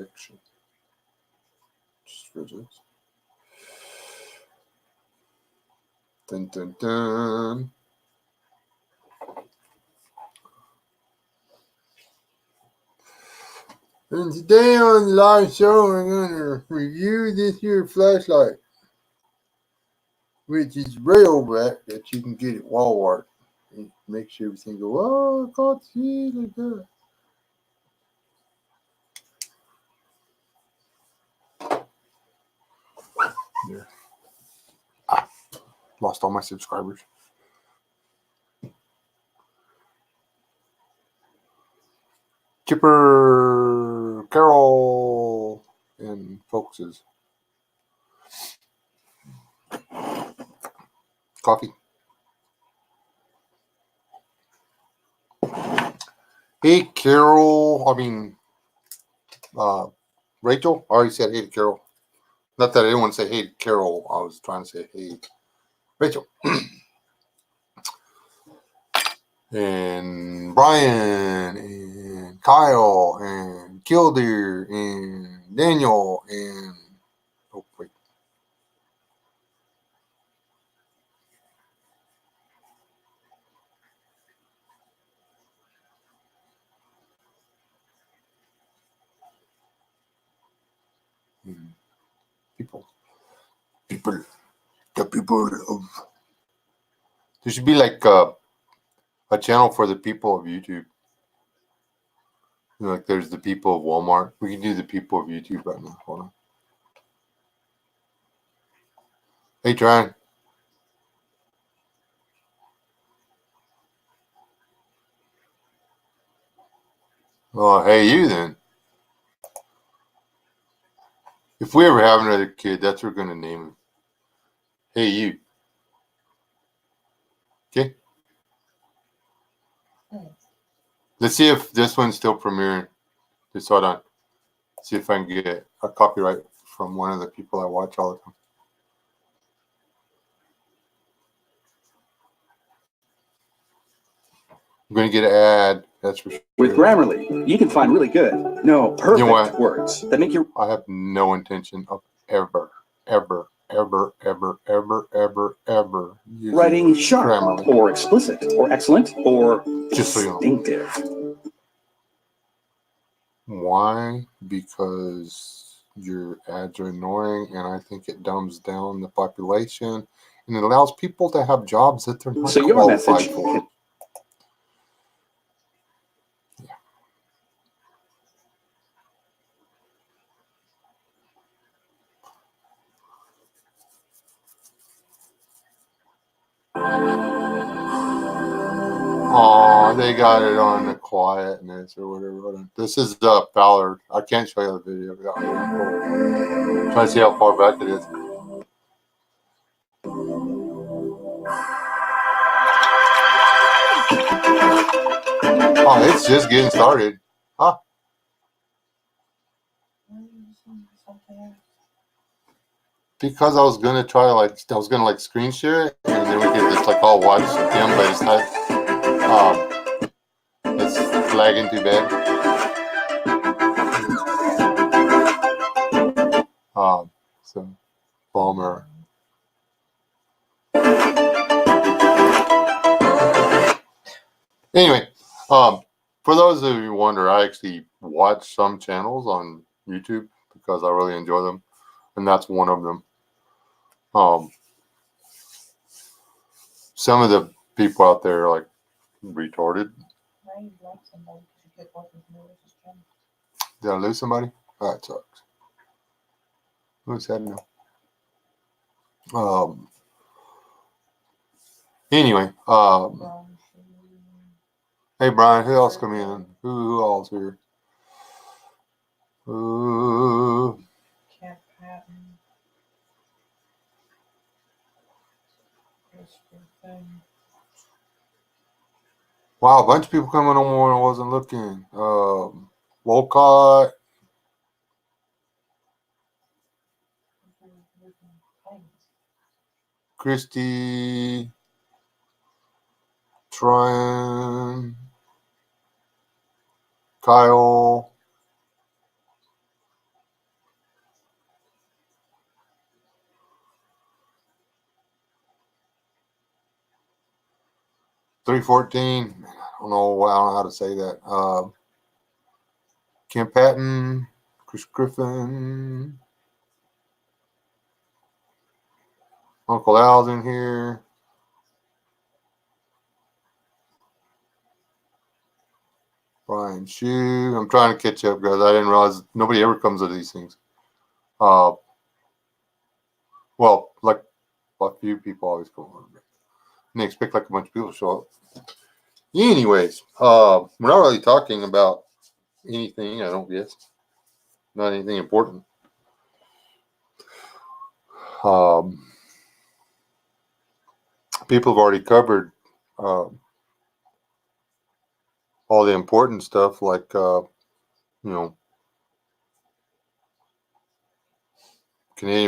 Action. Physics. Dun dun dun. And today on the live show, we're going to review this here flashlight, which is Rayovac that you can get at Walmart. It makes everything go, oh, I can't see it like that. There. Lost all my subscribers. Chipper, Carol, and Focuses. Coffee. Hey, Carol. Rachel. I already said hey to Carol. Not that I didn't want to say hey to Carol. I was trying to say hey, Rachel. And Brian, and Kyle, and Killdeer, and Daniel, and oh wait. People, the people of. There should be like a channel for the people of YouTube. Like there's the people of Walmart. We can do the people of YouTube right now. Hold on. Hey, Ryan. Oh, hey, you then. If we ever have another kid, that's what we're going to name him. Hey, you. Okay? Let's see if this one's still premiering. Just hold on. See if I can get a copyright from one of the people I watch all the time. I'm going to get an ad. That's for sure. With Grammarly, you can find really good, perfect words that make your... I have no intention of ever writing sharp Grammarly, or explicit, or excellent, or just distinctive. So you know. Why? Because your ads are annoying, and I think it dumbs down the population, and it allows people to have jobs that they're not so your qualified message for. Oh, they got it on the quietness or whatever. This is Ballard. I can't show you the video. Trying to see how far back it is. Oh, it's just getting started. Huh? Because I was gonna try screen share it, and then we could just all watch them, but it's not. It's lagging too bad. So bummer. Anyway, for those of you who wonder, I actually watch some channels on YouTube because I really enjoy them, and that's one of them. Some of the people out there are retarded. Did I lose somebody? That sucks. Who's that now? Anyway, hey Brian, who else come in? Who else here? Wow, a bunch of people coming on when I wasn't looking. Wolcott. Christy. Tryon. Kyle. 314. I don't know how to say that. Kim Patton, Chris Griffin, Uncle Al's in here. Brian Shue. I'm trying to catch up, guys. I didn't realize nobody ever comes to these things. Well, like a few people always come on. And they expect like a bunch of people to show up. Anyways, we're not really talking about anything, I don't guess. Not anything important. People have already covered all the important stuff, like Canadian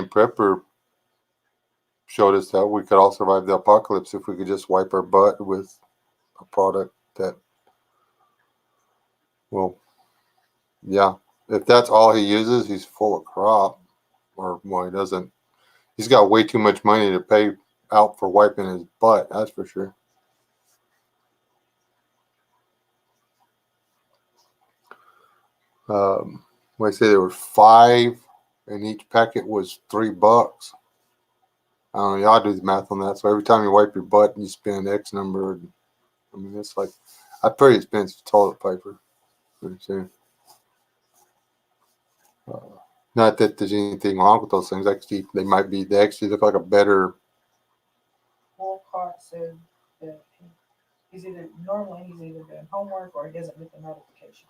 Prepper showed us that we could all survive the apocalypse if we could just wipe our butt with a product that, well, yeah, if that's all he uses, he's full of crap. Or, well, he doesn't. He's got way too much money to pay out for wiping his butt, that's for sure. I say there were 5, and each packet was $3. I don't know, y'all do the math on that. So every time you wipe your butt, you spend X number. I mean, it's like, that's pretty expensive toilet paper. Pretty soon. Not that there's anything wrong with those things. Actually, they actually look like a better. Wolcott said that he's either doing homework or he doesn't get the notification.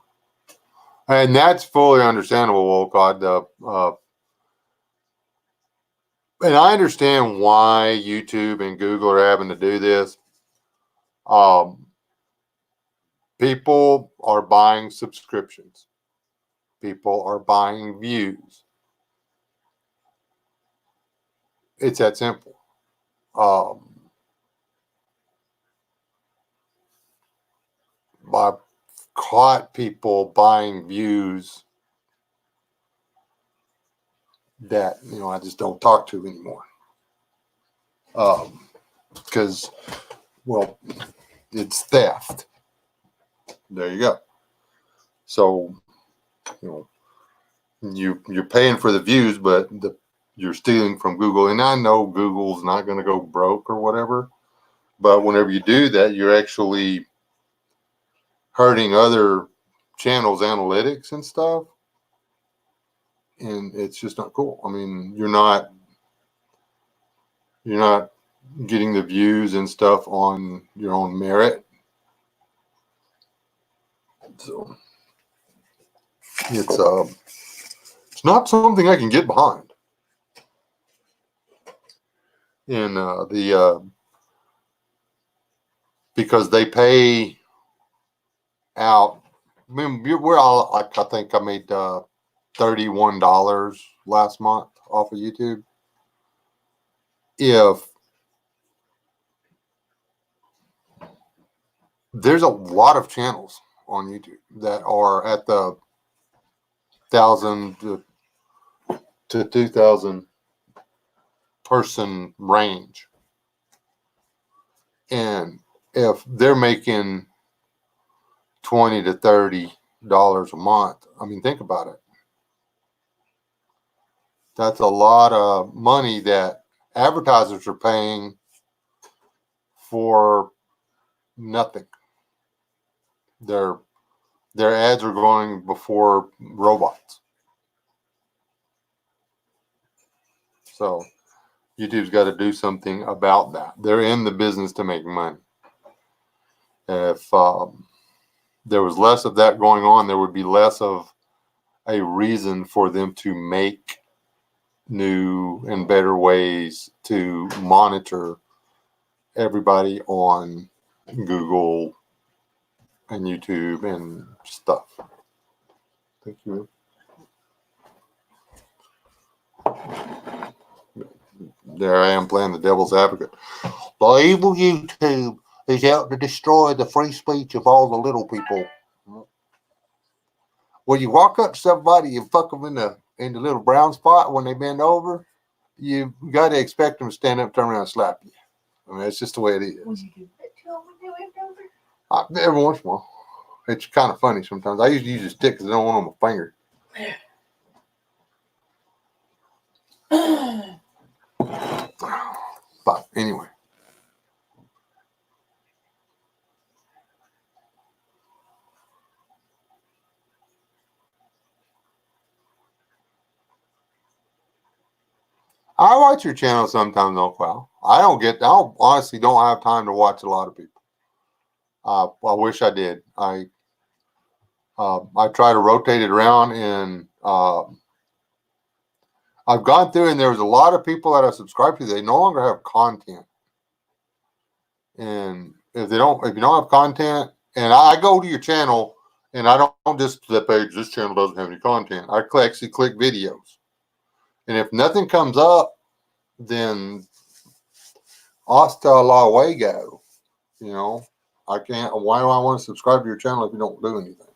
And that's fully understandable, Wolcott. And I understand why YouTube and Google are having to do this. People are buying subscriptions. People are buying views. It's that simple. I've caught people buying views that, I just don't talk to anymore. Because, well, it's theft. There you go. So, you're paying for the views, but you're stealing from Google. And I know Google's not going to go broke or whatever, but whenever you do that, you're actually hurting other channels' analytics and stuff. And it's just not cool. I mean, you're not getting the views and stuff on your own merit. So it's not something I can get behind. And because they pay out. I mean, we're all like, I think I made $31 last month off of YouTube. If there's a lot of channels on YouTube that are at the 1,000 to 2,000 person range, and if they're making $20 to $30 a month, I mean, think about it. That's a lot of money that advertisers are paying for nothing. Their ads are going before robots. So YouTube's got to do something about that. They're in the business to make money. If there was less of that going on, there would be less of a reason for them to make new and better ways to monitor everybody on Google and YouTube and stuff. Thank you. There I am playing the devil's advocate. The evil YouTube is out to destroy the free speech of all the little people. When you walk up to somebody and fuck them in the little brown spot when they bend over, you got to expect them to stand up, turn around, and slap you. I mean, it's just the way it is. Every once in a while. It's kind of funny sometimes. I usually use a stick because I don't want it on my finger. But anyway. I watch your channel sometimes, though, Cal. I honestly don't have time to watch a lot of people. I wish I did. I try to rotate it around, and I've gone through, and there was a lot of people that I subscribed to. They no longer have content, and if you don't have content, and I go to your channel, and I don't just the page. This channel doesn't have any content. I actually click videos, and if nothing comes up, then hasta la luego. You know, I can't. Why do I want to subscribe to your channel if you don't do anything?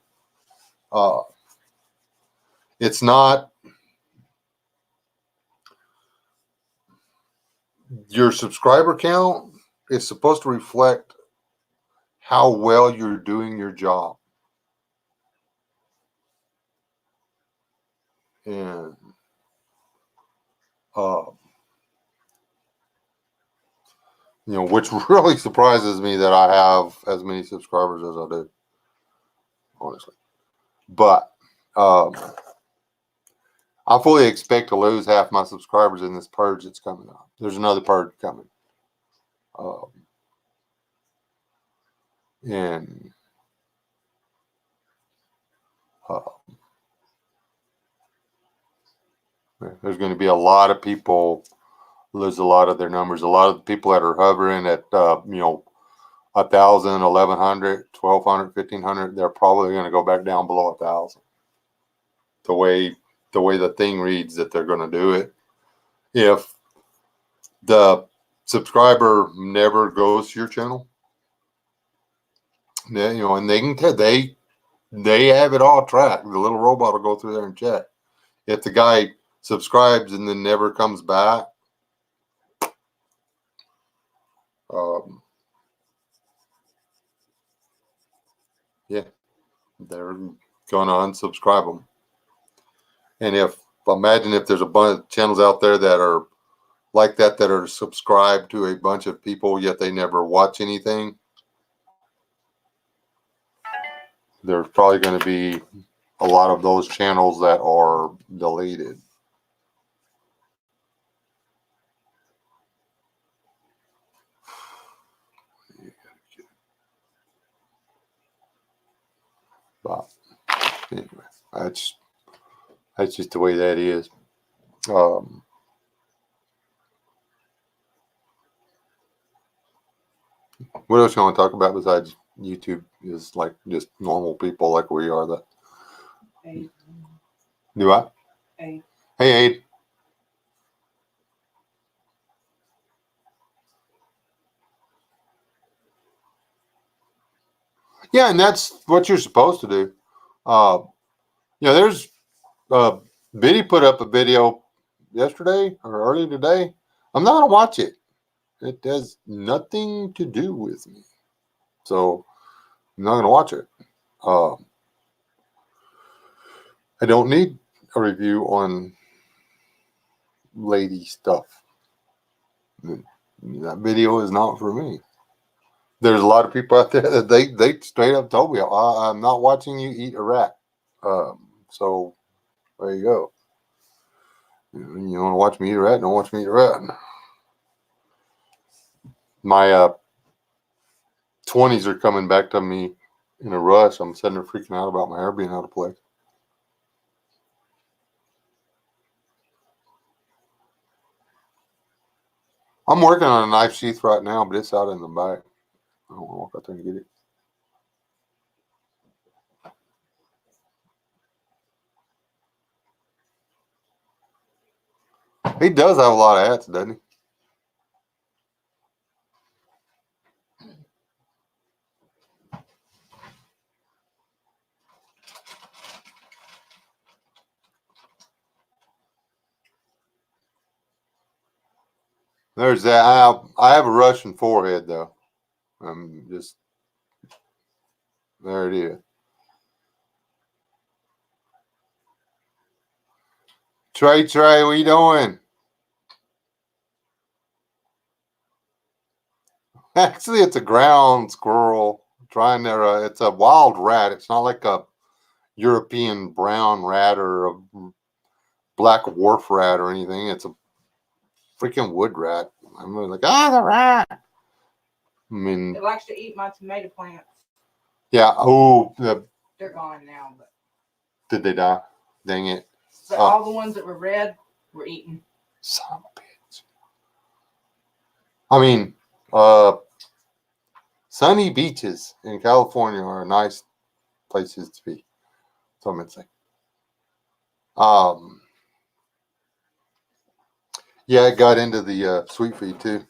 It's not your subscriber count is supposed to reflect how well you're doing your job. And which really surprises me that I have as many subscribers as I do, honestly. But I fully expect to lose half my subscribers in this purge that's coming up. There's another purge coming. And there's going to be a lot of people lose a lot of their numbers. A lot of the people that are hovering at 1,000, 1,100, 1,200, 1,500, they're probably going to go back down below 1,000. The way the thing reads that they're going to do it. If the subscriber never goes to your channel, and they can tell they have it all tracked. The little robot will go through there and check. If the guy subscribes and then never comes back, they're going to unsubscribe them. And imagine if there's a bunch of channels out there that are like that are subscribed to a bunch of people, yet they never watch anything. There's probably going to be a lot of those channels that are deleted. But anyway, that's just the way that is. What else you want to talk about besides YouTube? Is like just normal people like we are. That Aid. Do I? Aid. Hey, Aid. Yeah, and that's what you're supposed to do. There's Biddy put up a video yesterday or earlier today. I'm not gonna watch it. It has nothing to do with me, so I'm not gonna watch it. I don't need a review on lady stuff. That video is not for me. There's a lot of people out there that they straight up told me, I'm not watching you eat a rat. So there you go. You want to watch me eat a rat? Don't watch me eat a rat. My 20s are coming back to me in a rush. I'm sitting there freaking out about my hair being out of place. I'm working on a knife sheath right now, but it's out in the back. I don't want to walk out there and get it. He does have a lot of hats, doesn't he? There's that. I have a Russian forehead, though. I'm just There it is. Trey, what you doing? Actually, it's a ground squirrel trying to. It's a wild rat. It's not like a European brown rat or a black wharf rat or anything. It's a freaking wood rat. I'm like, the rat. I mean, It likes to eat my tomato plants. yeah. Oh, They're gone now, but did they die? Dang it. all the ones that were red were eaten. Son of a bitch. I mean, sunny beaches in California are nice places to be. So I'm gonna say. Yeah, it got into the sweet feed too.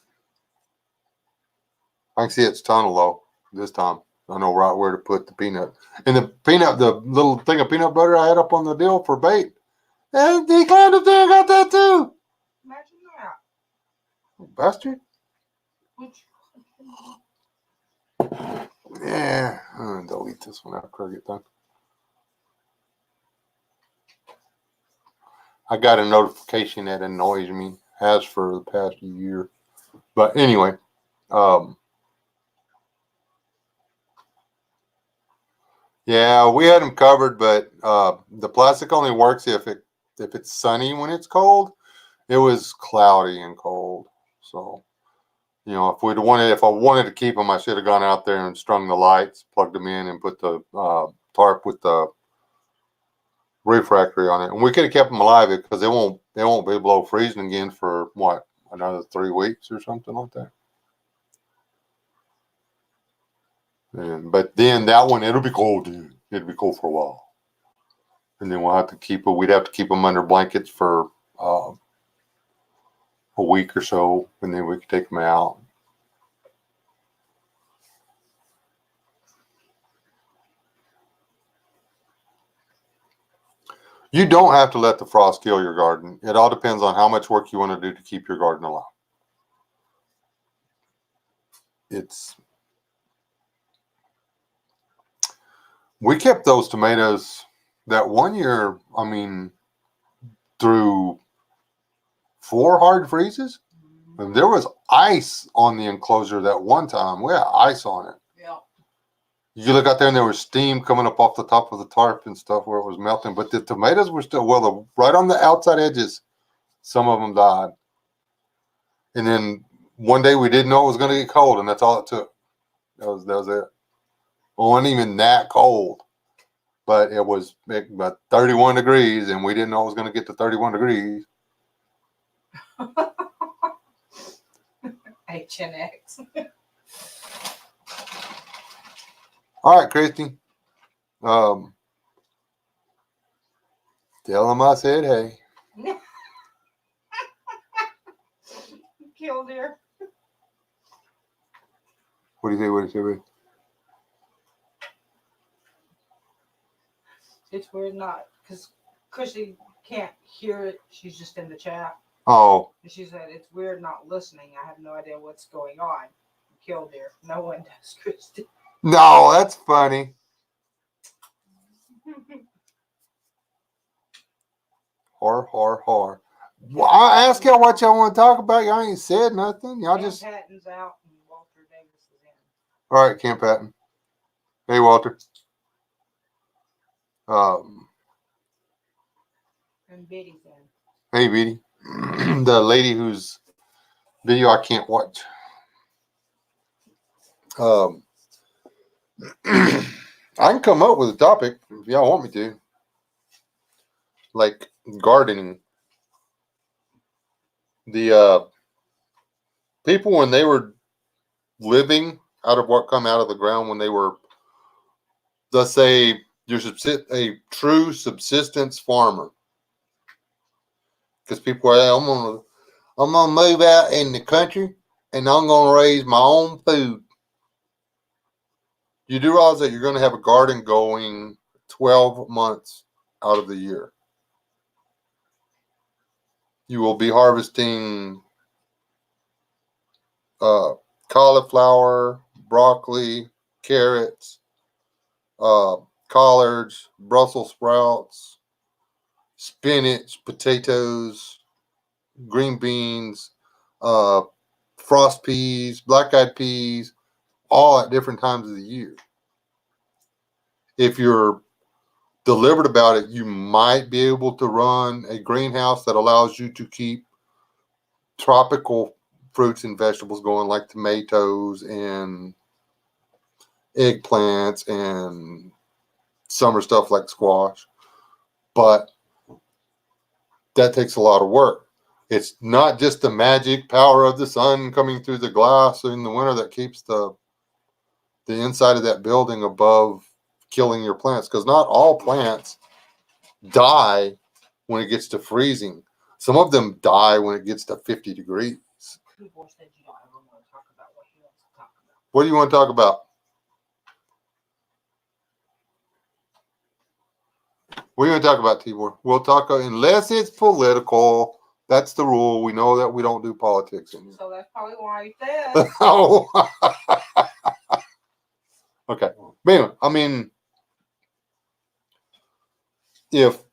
I can see its tunnel though this time. I know right where to put the peanut. And the little thing of peanut butter I had up on the deal for bait. And he climbed up there and got that too. Imagine that. Bastard. Which, Yeah. I'm gonna delete this one after I get done. I got a notification that annoys me, has for the past year. But anyway, yeah, we had them covered, but the plastic only works if it's sunny when it's cold. It was cloudy and cold, so if I wanted to keep them, I should have gone out there and strung the lights, plugged them in, and put the tarp with the refractory on it, and we could have kept them alive because they won't be below freezing again for what, another 3 weeks or something like that. But then that one, it'll be cold, dude. It'll be cold for a while, and then we'll have to keep it. We'd have to keep them under blankets for a week or so, and then we could take them out. You don't have to let the frost kill your garden. It all depends on how much work you want to do to keep your garden alive. We kept those tomatoes that one year, through 4 hard freezes. And there was ice on the enclosure that one time. We had ice on it. yeah. You look out there and there was steam coming up off the top of the tarp and stuff where it was melting. But the tomatoes were still, right on the outside edges, some of them died. And then one day we didn't know it was going to get cold, and that's all it took. That was it. It wasn't even that cold, but it was about 31 degrees, and we didn't know it was going to get to 31 degrees. HNX. All right, Christy. Tell them I said hey. Killed her. What do you say? It's weird not, because Cushy can't hear it. She's just in the chat. Oh. And she said, it's weird not listening. I have no idea what's going on. Killed her. No one does, Christy. No, that's funny. Whore. Well, I asked y'all what y'all want to talk about. Y'all ain't said nothing. Y'all just. Patton's out and Walter Davis is in. All right, Camp Patton. Hey, Walter. And Biddy's in. Hey, Biddy. The lady whose video I can't watch. I can come up with a topic if y'all want me to. Like gardening. The people, when they were living out of what come out of the ground, when they were, let's say, you're a true subsistence farmer. Because people are, I'm gonna move out in the country and I'm gonna raise my own food. You do realize that you're gonna have a garden going 12 months out of the year. You will be harvesting cauliflower, broccoli, carrots, collards, Brussels sprouts, spinach, potatoes, green beans, uh, frost peas, black-eyed peas, all at different times of the year. If you're deliberate about it, you might be able to run a greenhouse that allows you to keep tropical fruits and vegetables going, like tomatoes and eggplants and summer stuff like squash. But that takes a lot of work. It's not just the magic power of the sun coming through the glass in the winter that keeps the inside of that building above killing your plants, because not all plants die when it gets to freezing. Some of them die when it gets to 50 degrees. Tibor said you don't ever want to talk about what he wants to talk about. What do you want to talk about? What do you want to talk about, Tibor? We'll talk unless it's political. That's the rule. We know that we don't do politics in here. So that's probably why he said. Oh. Okay. But anyway, I mean, if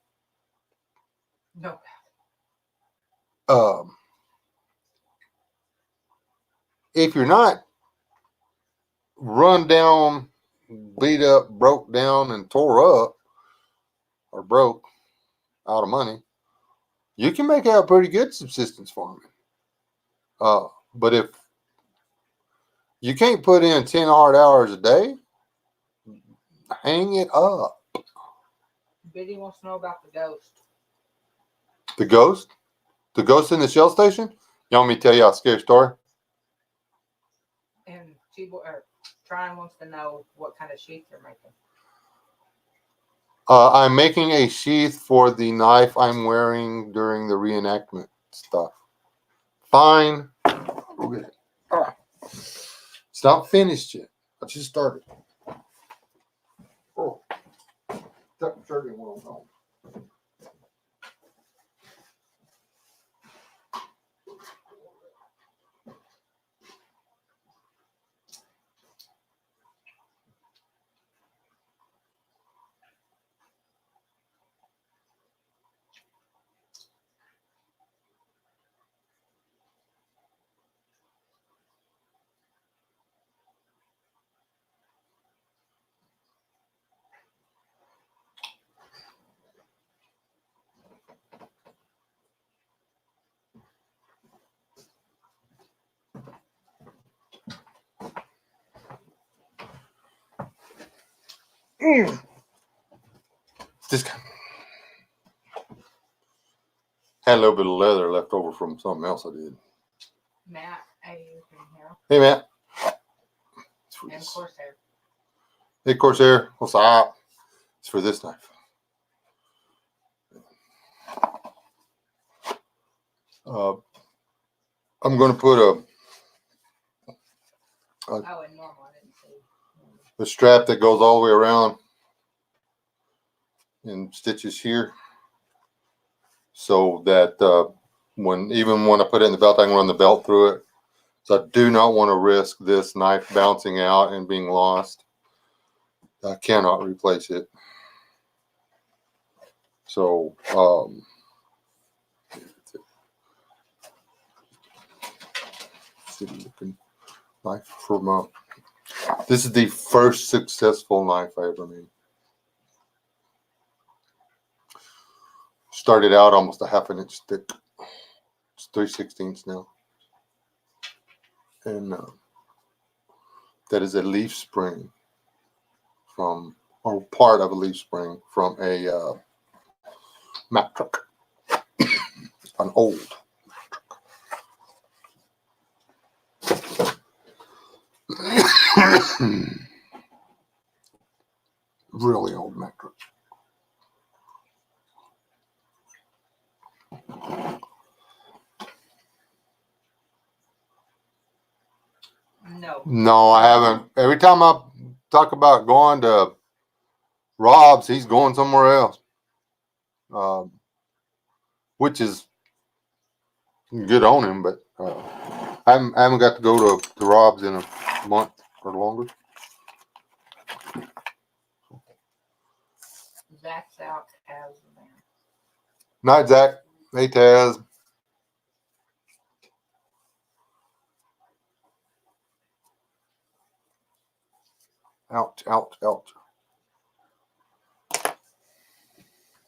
No. if you're not run down, beat up, broke down, and tore up, or broke out of money, you can make out pretty good subsistence farming. But if you can't put in 10 hard hours a day, hang it up. Biddy wants to know about the ghost. The ghost? The ghost in the Shell station? You want me to tell you a scary story? And Tibor, or Tryon wants to know what kind of sheath you're making. I'm making a sheath for the knife I'm wearing during the reenactment stuff. Fine. We'll get it. It's not finished yet. I just started. Oh. Tuck shirt and well done. Just had a little bit of leather left over from something else I did. Matt, hey, you can hear. Hey, Matt. It's for And this. Corsair. Hey, Corsair. What's up? It's for this knife. I'm going to put Oh, and normal. I didn't see. a strap that goes all the way around and stitches here, so that even when I put it in the belt, I can run the belt through it. So I do not want to risk this knife bouncing out and being lost. I cannot replace it. So looking knife from this is the first successful knife I ever made. Started out almost a half an inch thick. It's 3/16 now. And that is a leaf spring from, or part of a leaf spring from a Mack truck. An old Mack truck. Really old Mack truck. No. No, I haven't. Every time I talk about going to Rob's, he's going somewhere else. Which is good on him, but I haven't got to go to Rob's in a month or longer. Zach's out, Taz is there. Night, Zach. Hey, Taz. Ouch, ouch, ouch.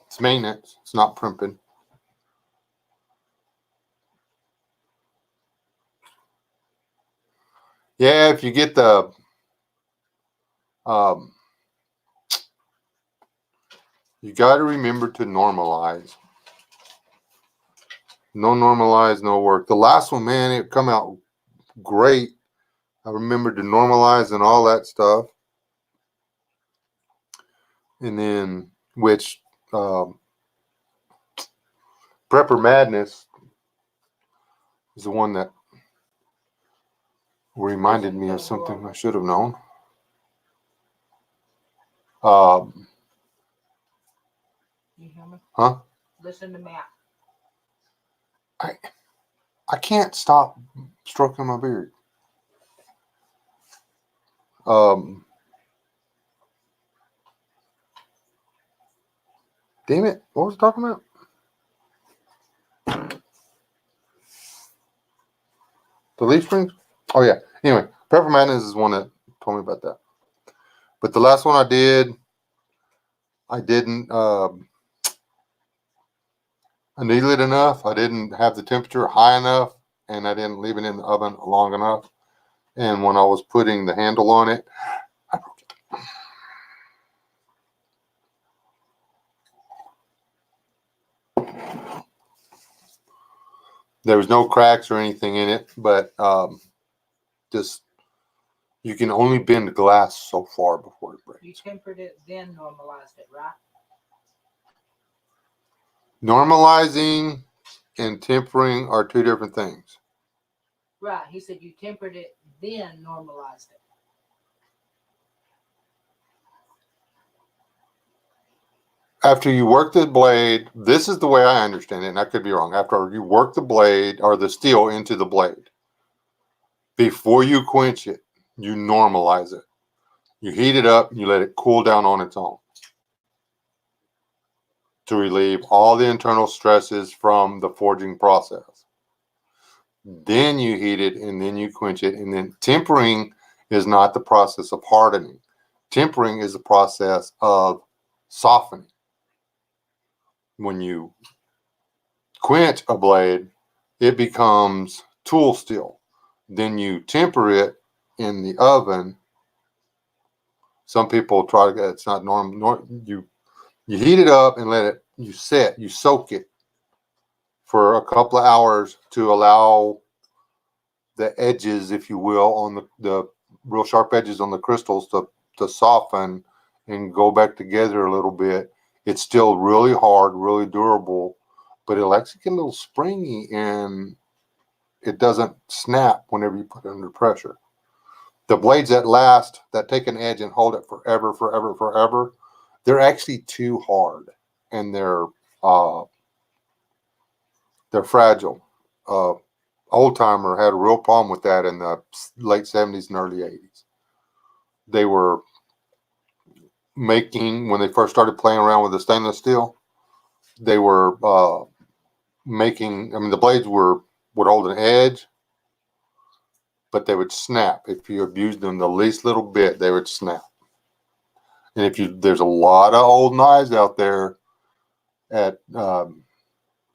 It's maintenance. It's not primping. Yeah, if you get the you got to remember to normalize. No normalize, no work. The last one, man, it come out great. I remember to normalize and all that stuff. And then, which Prepper Madness is the one that reminded me of something I should have known. You hear me? Huh? Listen to Matt. I can't stop stroking my beard. Damn it. What was I talking about? The Leaf Springs? Oh, yeah. Anyway, Pepper Madness is one that told me about that. But the last one I did, I didn't anneal it enough. I didn't have the temperature high enough, and I didn't leave it in the oven long enough. And when I was putting the handle on it, I broke it. There was no cracks or anything in it, but just you can only bend glass so far before it breaks. You tempered it, then normalized it, right? Normalizing and tempering are two different things. Right. He said you tempered it, then normalized it. After you work the blade, this is the way I understand it, and I could be wrong. After you work the blade or the steel into the blade, before you quench it, you normalize it. You heat it up and you let it cool down on its own to relieve all the internal stresses from the forging process. Then you heat it and then you quench it. And then tempering is not the process of hardening. Tempering is the process of softening. When you quench a blade, it becomes tool steel. Then you temper it in the oven. Some people try to get, it's not normal. You heat it up and let it, you soak it for a couple of hours to allow the edges, if you will, on the real sharp edges on the crystals to soften and go back together a little bit. It's still really hard, really durable, but it'll actually get a little springy and it doesn't snap whenever you put it under pressure. The blades that last, that take an edge and hold it forever, forever, forever, they're actually too hard and they're fragile. Old Timer had a real problem with that in the late 70s and early 80s. They were making, when they first started playing around with the stainless steel, they were making, I mean, the blades would hold an edge, but they would snap. If you abused them the least little bit, they would snap. And there's a lot of old knives out there at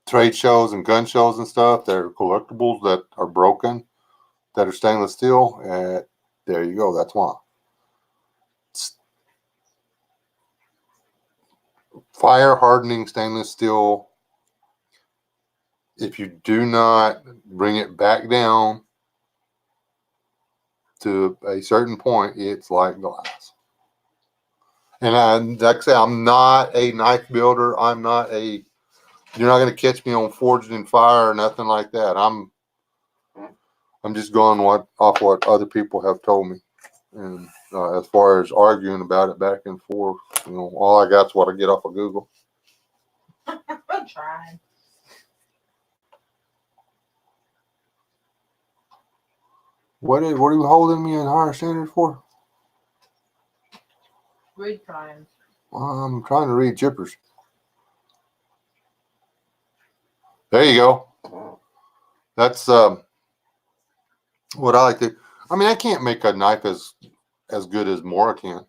trade shows and gun shows and stuff. They're collectibles that are broken, that are stainless steel. There you go. That's why. Fire hardening stainless steel, if you do not bring it back down to a certain point, it's like glass. And like I say, I'm not a knife builder. You're not going to catch me on Forged in Fire or nothing like that. I'm just going off what other people have told me. And as far as arguing about it back and forth, all I got is what I get off of Google. I'm trying. What are you holding me in higher standard for? Grid times. I'm trying to read chippers. There you go. That's what I like to. I mean, I can't make a knife as good as Mora can.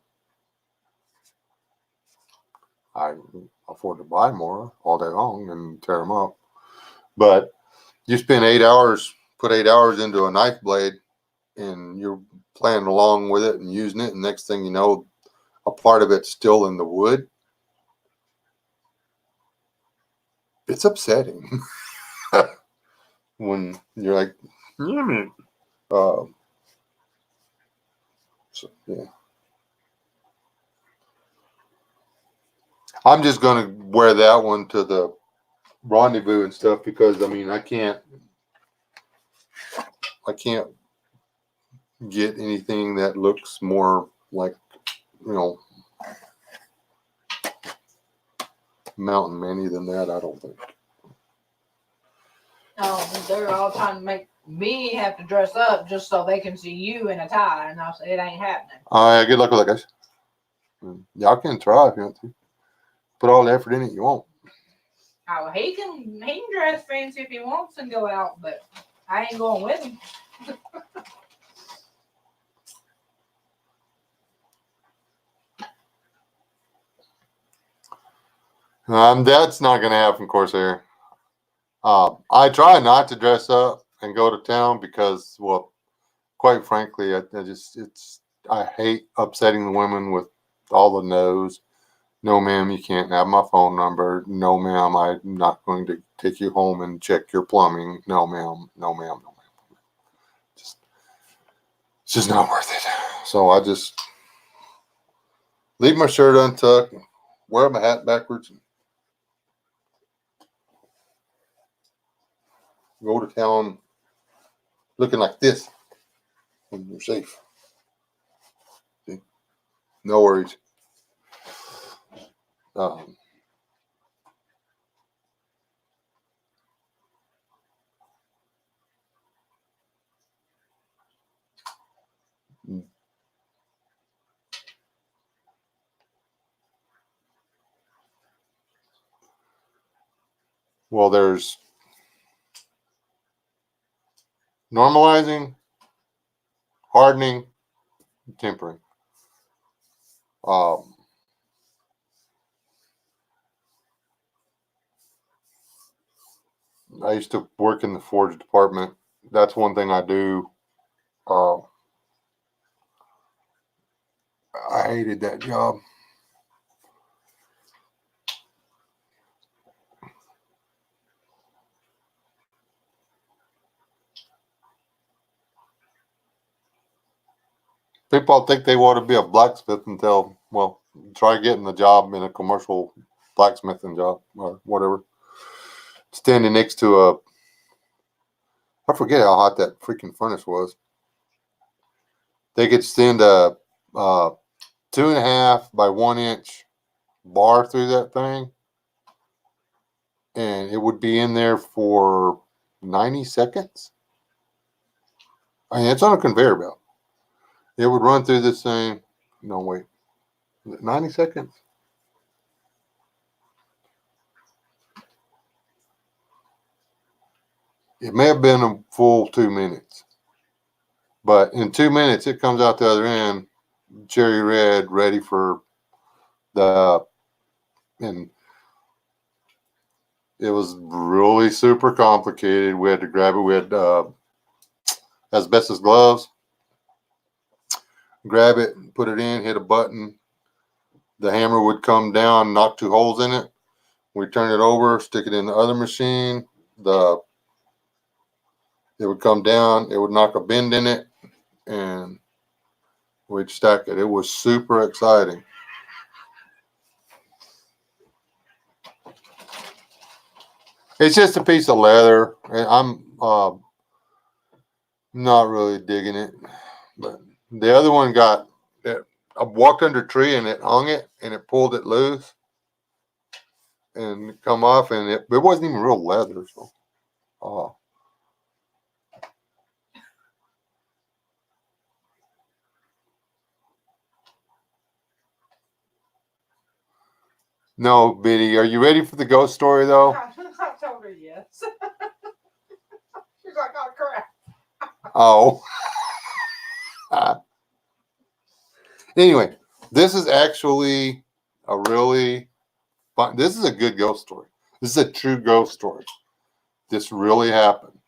I afford to buy more all day long and tear them up. But you spend 8 hours, put 8 hours into a knife blade, and you're playing along with it and using it. And next thing you know, a part of it's still in the wood. It's upsetting when you're like, so, yeah. I'm just going to wear that one to the rendezvous and stuff because I mean I can't get anything that looks more like, you know, mountain manny than that. I don't think. Oh, they're all trying to make me have to dress up just so they can see you in a tie, and I'll say it ain't happening. Good luck with that, guys. Y'all can try if you want to. Put all the effort in it you want. Oh, he can dress fancy if he wants and go out, but I ain't going with him. That's not going to happen, Corsair. I try not to dress up and go to town because, well, quite frankly, I hate upsetting the women with all the no's. No, ma'am, you can't have my phone number. No, ma'am, I'm not going to take you home and check your plumbing. No, ma'am, no, ma'am, no, ma'am. It's just not worth it. So I just leave my shirt untucked, wear my hat backwards, and go to town looking like this when you're safe. See? No worries. Um, well, there's normalizing, hardening, tempering. Um, I used to work in the forge department. That's one thing I do. Uh, I hated that job. People think they want to be a blacksmith until, well, try getting a job in a commercial blacksmithing job or whatever. Standing next to I forget how hot that freaking furnace was. They could send a 2.5 by 1 inch bar through that thing, and it would be in there for 90 seconds. I mean, it's on a conveyor belt. It would run through this thing. No, wait. 90 seconds? It may have been a full 2 minutes. But in 2 minutes, it comes out the other end, cherry red, ready for and it was really super complicated. We had to grab it. We had asbestos gloves. Grab it, put it in, hit a button. The hammer would come down, knock 2 holes in it. We turn it over, stick it in the other machine. It would come down. It would knock a bend in it, and we'd stack it. It was super exciting. It's just a piece of leather. I'm not really digging it, but the other one got it. I walked under a tree and it hung it and it pulled it loose and it come off, and it wasn't even real leather. So, No, Biddy. Are you ready for the ghost story, though? I told her yes. She's like, oh crap. Oh. Anyway, this is actually a really fun. This is a good ghost story. This is a true ghost story. This really happened.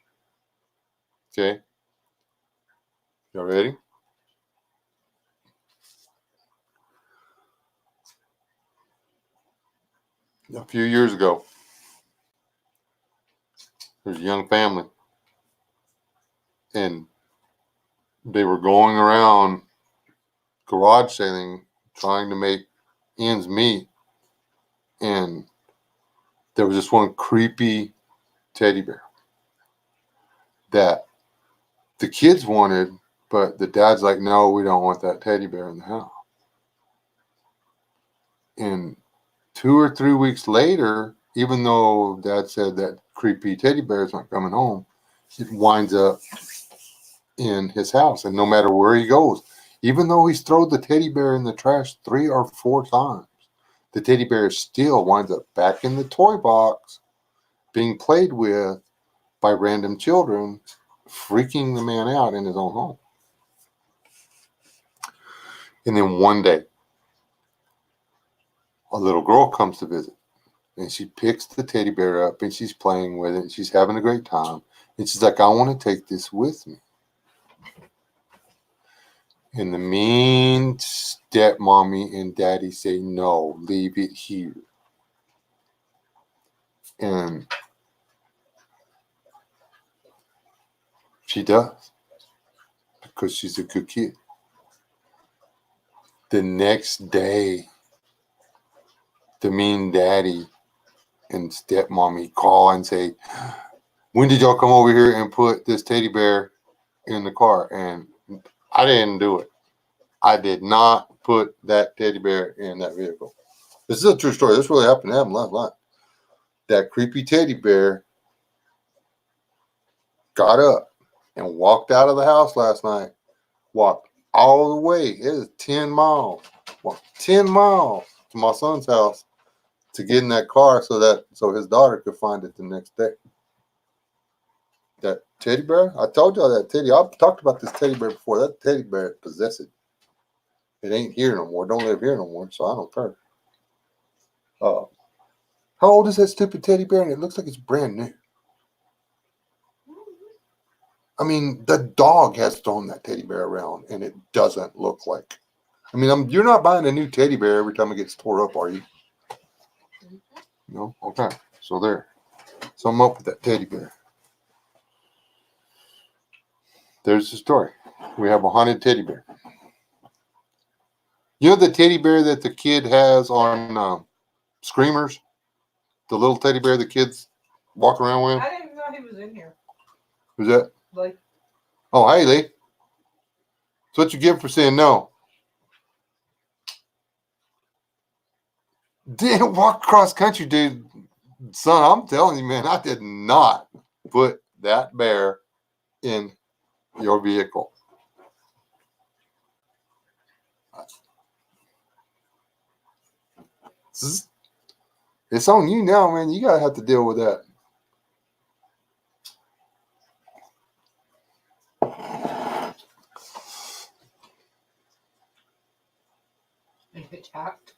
Okay. Y'all ready? A few years ago, there's a young family, and they were going around garage sailing, trying to make ends meet, and there was this one creepy teddy bear that the kids wanted, but the dad's like, no, we don't want that teddy bear in the house. And 2 or 3 weeks later, even though dad said that creepy teddy bear is not coming home, it winds up in his house. And no matter where he goes, even though he's thrown the teddy bear in the trash 3 or 4 times, the teddy bear still winds up back in the toy box being played with by random children, freaking the man out in his own home. And then one day, a little girl comes to visit, and she picks the teddy bear up and she's playing with it. And she's having a great time. And she's like, I want to take this with me. And the mean stepmommy and daddy say, no, leave it here. And she does, because she's a good kid. The next day, the mean daddy and stepmommy call and say, when did y'all come over here and put this teddy bear in the car? And I didn't do it. I did not put that teddy bear in that vehicle. This is a true story. This really happened to him last night. That creepy teddy bear got up and walked out of the house last night. Walked all the way. It is 10 miles. Walked 10 miles to my son's house to get in that car so his daughter could find it the next day. That teddy bear, I told y'all that teddy. I've talked about this teddy bear before. That teddy bear is possessed. It ain't here no more. Don't live here no more, so I don't care. How old is that stupid teddy bear? And it looks like it's brand new. I mean, the dog has thrown that teddy bear around, and it doesn't look like. I mean, you're not buying a new teddy bear every time it gets tore up, are you? No? Okay. So there. So I'm up with that teddy bear. There's the story. We have a haunted teddy bear. You know the teddy bear that the kid has on Screamers? The little teddy bear the kids walk around with? I didn't know he was in here. Who's that? Like, Oh, hey, Lee. That's what you get for saying no. Didn't walk across country, dude. Son, I'm telling you, man, I did not put that bear in your vehicle. It's on you now, man. You gotta have to deal with that. if it's hacked.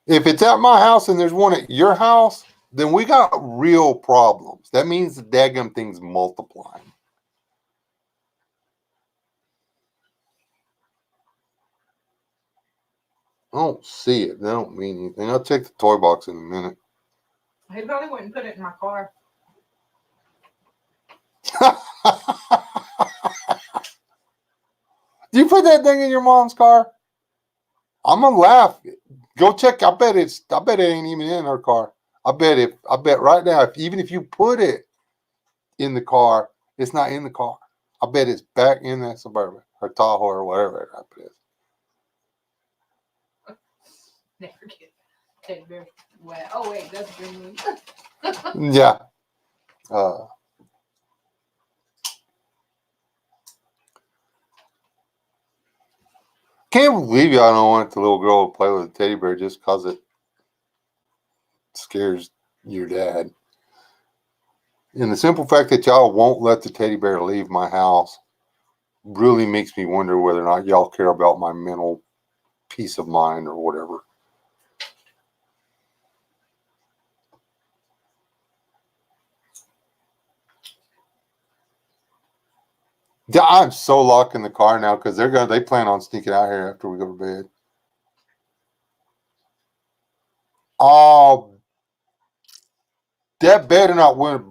If it's at my house and there's one at your house, then we got real problems. That means the daggum thing's multiplying. I don't see it. That don't mean anything. I'll check the toy box in a minute. He probably wouldn't put it in my car. Do you put that thing in your mom's car? I'm gonna laugh. Go check. I bet it ain't even in her car. I bet right now, even if you put it in the car, it's not in the car. I bet it's back in that Suburban or Tahoe or whatever it is. Never get teddy bear wet. Oh wait, that's green moon. Yeah. Can't believe y'all don't want the little girl to play with a teddy bear just because it scares your dad. And the simple fact that y'all won't let the teddy bear leave my house really makes me wonder whether or not y'all care about my mental peace of mind or whatever. Yeah, I'm so locked in the car now because they plan on sneaking out here after we go to bed. Oh, that better not would have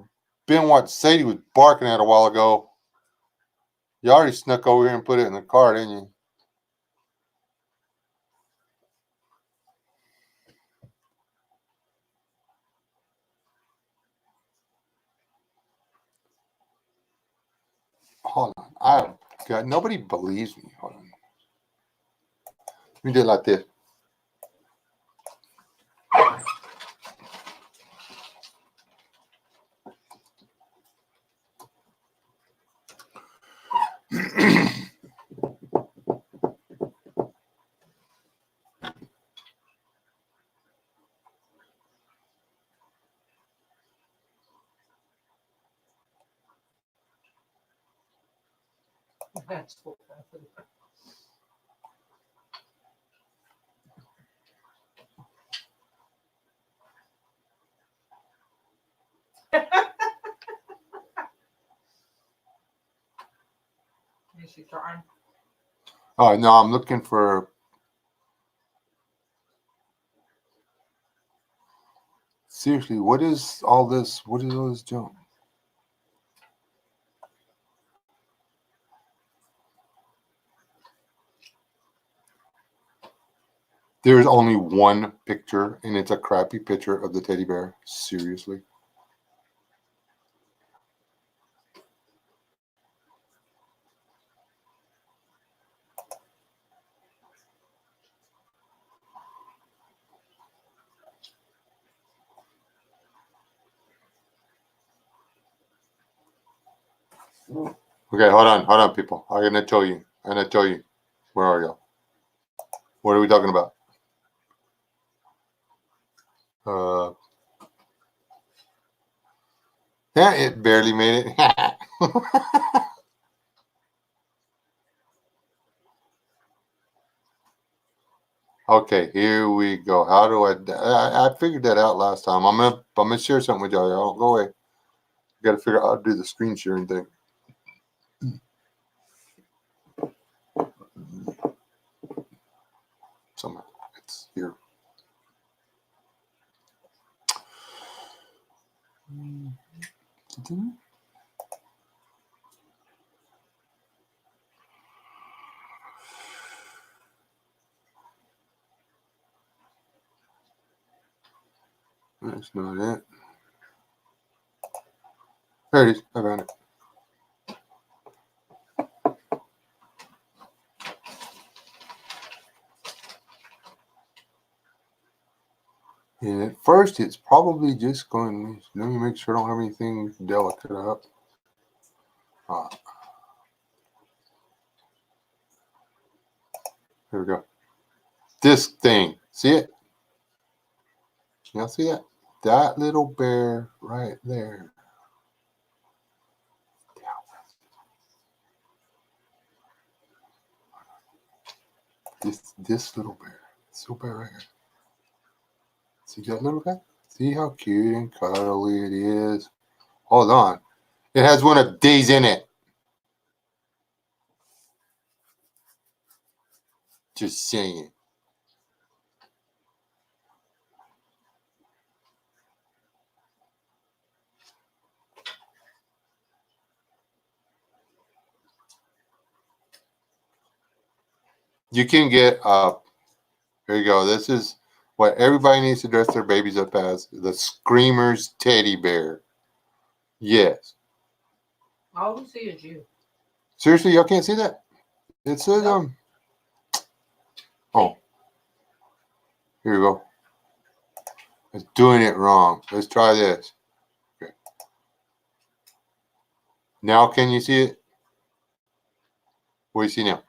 been what Sadie was barking at a while ago. You already snuck over here and put it in the car, didn't you? Hold on. Nobody believes me. Hold on. Let me do it like this. That's cool. Is she trying? Oh, no, I'm looking for. Seriously, what is all this? What is all this junk? There's only one picture, and it's a crappy picture of the teddy bear. Seriously. Okay, hold on, people. I'm gonna tell you. Where are y'all? What are we talking about? Yeah, it barely made it. Okay, here we go. How do I figured that out last time. I'm gonna share something with y'all. Y'all go away. Got to figure out how to do the screen sharing thing. Somehow it's here. That's not it. There it is. I found it. And at first, it's probably just going. Let me make sure I don't have anything delicate up. Here we go. This thing. See it? Y'all see that? That little bear right there. This little bear. This little bear right here. See that little guy? See how cute and cuddly it is? Hold on. It has one of these in it. Just saying. You can get here you go. This is what everybody needs to dress their babies up as. The Screamers teddy bear. Yes. All we see is you. Seriously, y'all can't see that? It says Nope. Oh. Here we go. It's doing it wrong. Let's try this. Okay. Now can you see it? What do you see now?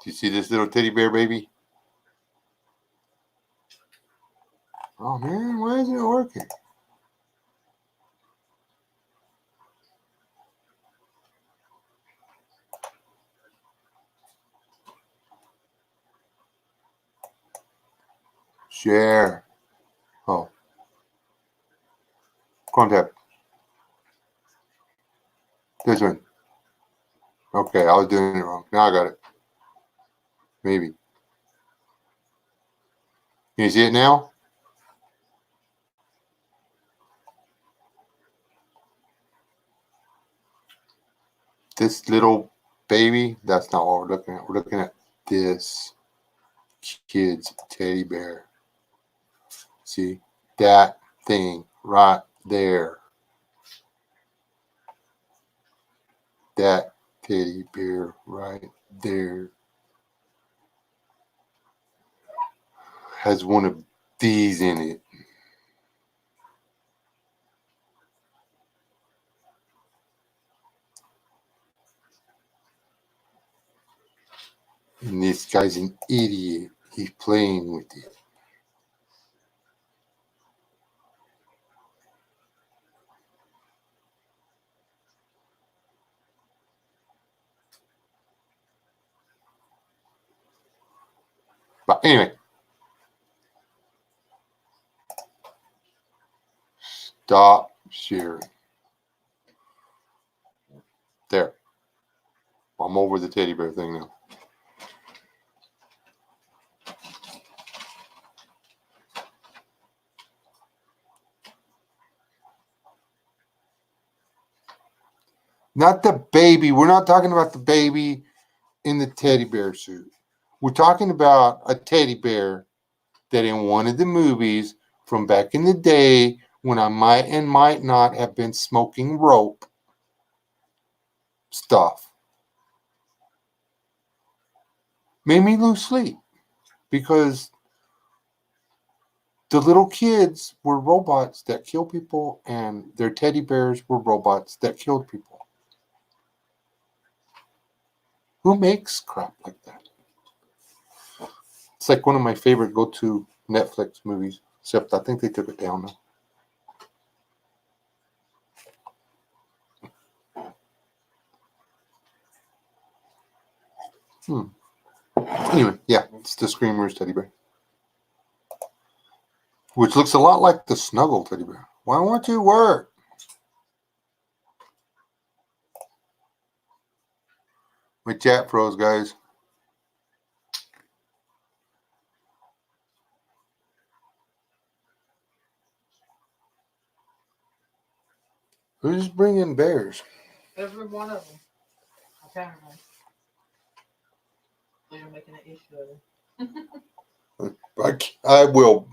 Do you see this little teddy bear baby? Oh man, why isn't it working? Share. Oh. Contact. This one. Okay, I was doing it wrong. Now I got it. Maybe. Can you see it now? This little baby, that's not what we're looking at. We're looking at this kid's teddy bear. See? That thing right there. That teddy bear right there has one of these in it. And this guy's an idiot. He's playing with it. But anyway. Stop sharing. There. I'm over the teddy bear thing now. Not the baby. We're not talking about the baby in the teddy bear suit. We're talking about a teddy bear that in one of the movies from back in the day when I might and might not have been smoking rope stuff made me lose sleep because the little kids were robots that kill people and their teddy bears were robots that killed people. Who makes crap like that? It's like one of my favorite go-to Netflix movies, except I think they took it down now. Anyway, yeah, it's the Screamers teddy bear. Which looks a lot like the Snuggle teddy bear. Why won't you work? My chat froze, guys. Who's bringing bears? Every one of them. Apparently. They're making an issue of it. I will.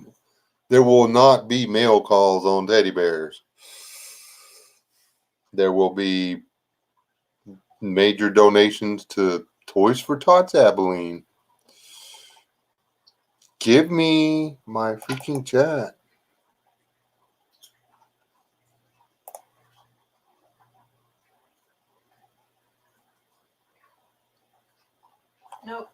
There will not be mail calls on teddy bears. There will be major donations to Toys for Tots Abilene. Give me my freaking chat. Nope.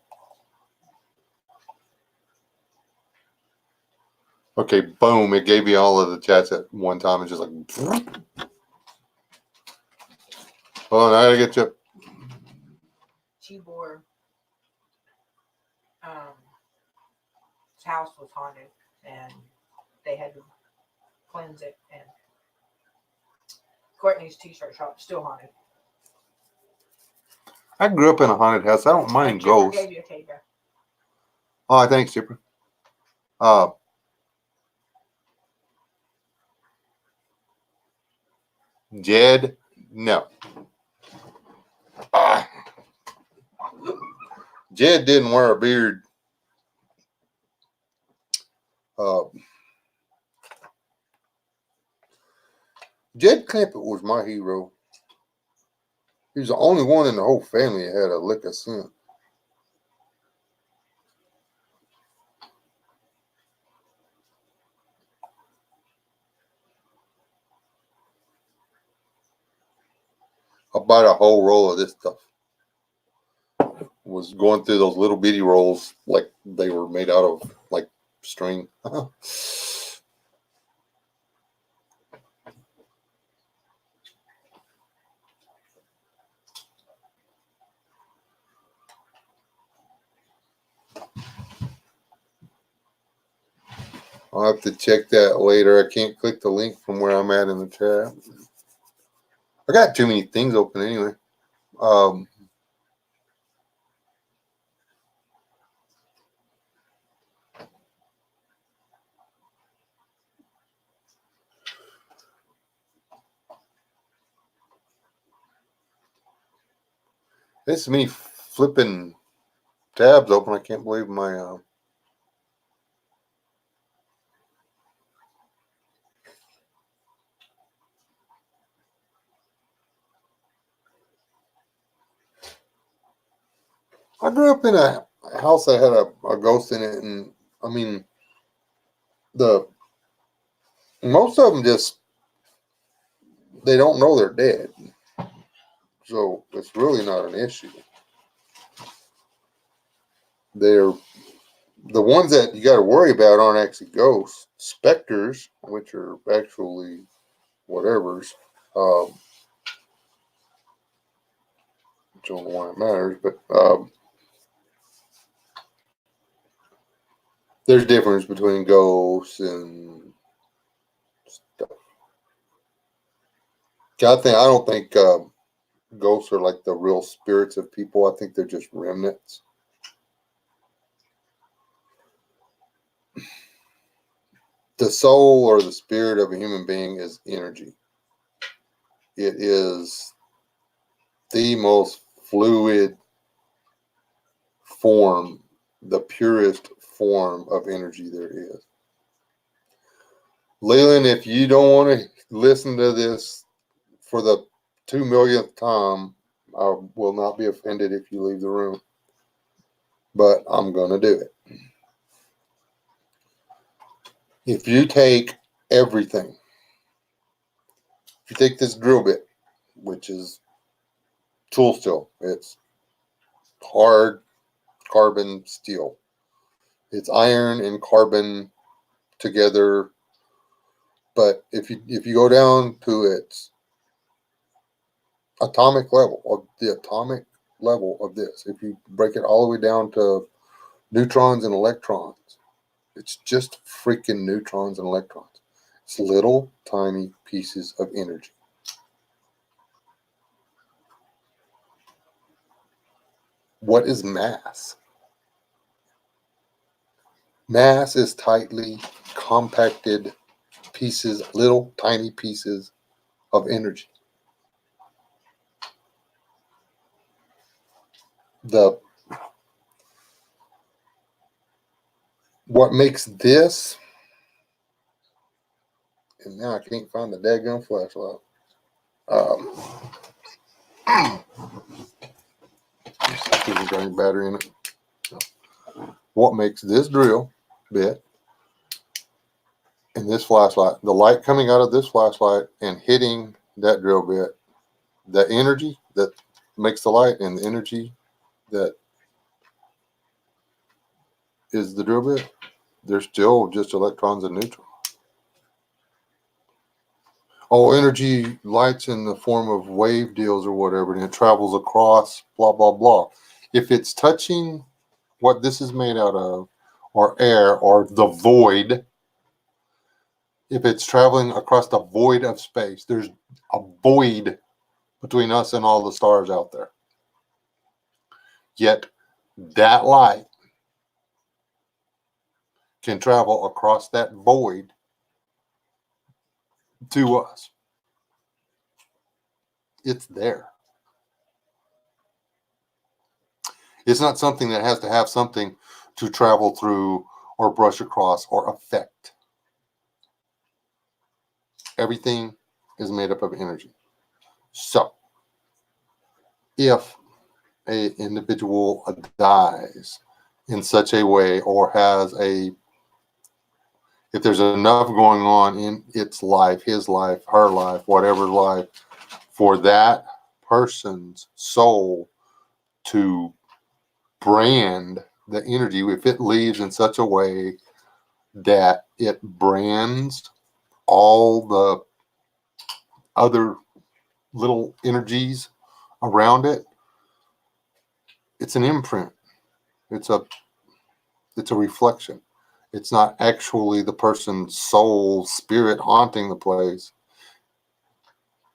Okay, boom. It gave me all of the chats at one time. It's just like. Oh, now I gotta get you. Tibor his house was haunted and they had to cleanse it, and Courtney's t-shirt shop still haunted. I grew up in a haunted house. I don't mind And Chipper ghosts. gave you a teddy bear. Oh, thanks, Chipper. Jed, no. Jed didn't wear a beard. Jed Clampett was my hero. He was the only one in the whole family that had a lick of sense. I bought a whole roll of this stuff. Was going through those little bitty rolls like they were made out of like string. I'll have to check that later. I can't click the link from where I'm at in the chat. I got too many things open anyway. There's me flipping tabs open. I can't believe my I grew up in a house that had a ghost in it, and I mean, most of them just they don't know they're dead, so it's really not an issue. They're the ones that you got to worry about aren't actually ghosts, specters, which are actually whatever's. I don't know why it matters, but there's difference between ghosts and stuff. I don't think ghosts are like the real spirits of people. I think they're just remnants. The soul or the spirit of a human being is energy. It is the most fluid form, the purest form of energy there is. Leland, if you don't want to listen to this for the 2 millionth time, I will not be offended if you leave the room. But I'm going to do it. If you take everything, if you take this drill bit, which is tool steel, it's hard carbon steel. It's iron and carbon together. But if you go down to its atomic level, of this, if you break it all the way down to neutrons and electrons, it's just freaking neutrons and electrons. It's little tiny pieces of energy. What is mass? Mass is tightly compacted pieces, little tiny pieces of energy. What makes this, and now I can't find the daggone flashlight. There's a battery in it. What makes this drill bit and this flashlight, the light coming out of this flashlight and hitting that drill bit, the energy that makes the light and the energy that is the drill bit, they're still just electrons and neutrons. Oh, energy lights in the form of wave deals or whatever, and it travels across, blah, blah, blah. If it's touching what this is made out of, or air, or the void, if it's traveling across the void of space, there's a void between us and all the stars out there. Yet that light can travel across that void to us. It's there. It's not something that has to have something to travel through or brush across or affect. Everything is made up of energy. So, if an individual dies in such a way or if there's enough going on in its life, his life, her life, whatever life, for that person's soul to brand the energy, if it leaves in such a way that it brands all the other little energies around it, it's an imprint. It's a reflection. It's not actually the person's soul spirit haunting the place.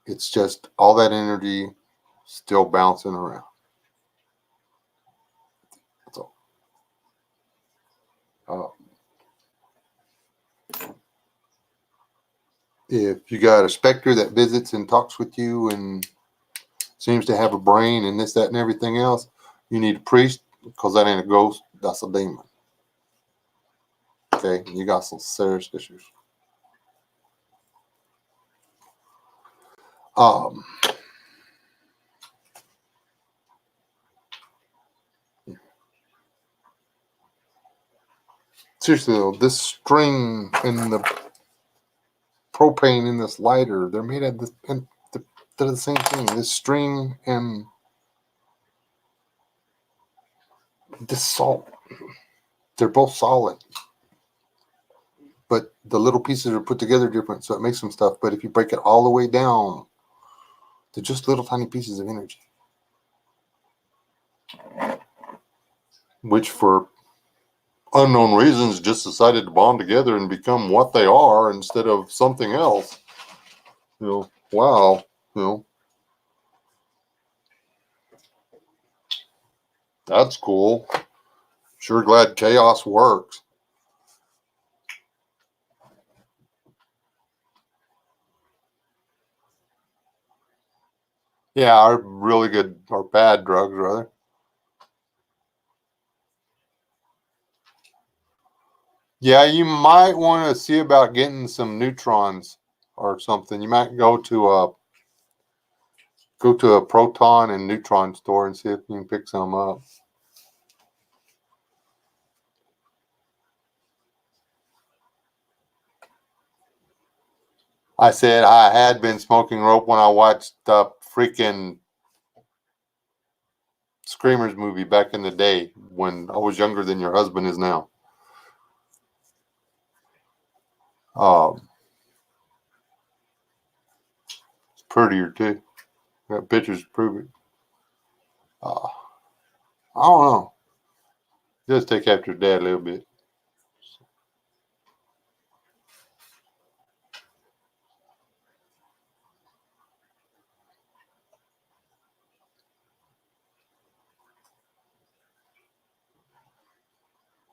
It's just all that energy still bouncing around. That's all. If you got a specter that visits and talks with you and seems to have a brain and this, that, and everything else, you need a priest, because that ain't a ghost, that's a demon. Okay, you got some serious issues. Seriously though, this string and the propane in this lighter, they're made of this, and they're the same thing. This string and this salt, they're both solid, but the little pieces are put together different, so it makes some stuff. But if you break it all the way down, they're just little tiny pieces of energy, which for unknown reasons just decided to bond together and become what they are instead of something else. Wow, that's cool. Sure glad chaos works. Yeah, are really good or bad drugs, rather. Yeah, you might want to see about getting some neutrons or something. You might go to a proton and neutron store and see if you can pick some up. I said I had been smoking rope when I watched the freaking Screamers movie back in the day when I was younger than your husband is now. It's prettier too. Got pictures to prove it. I don't know. Just take after his dad a little bit.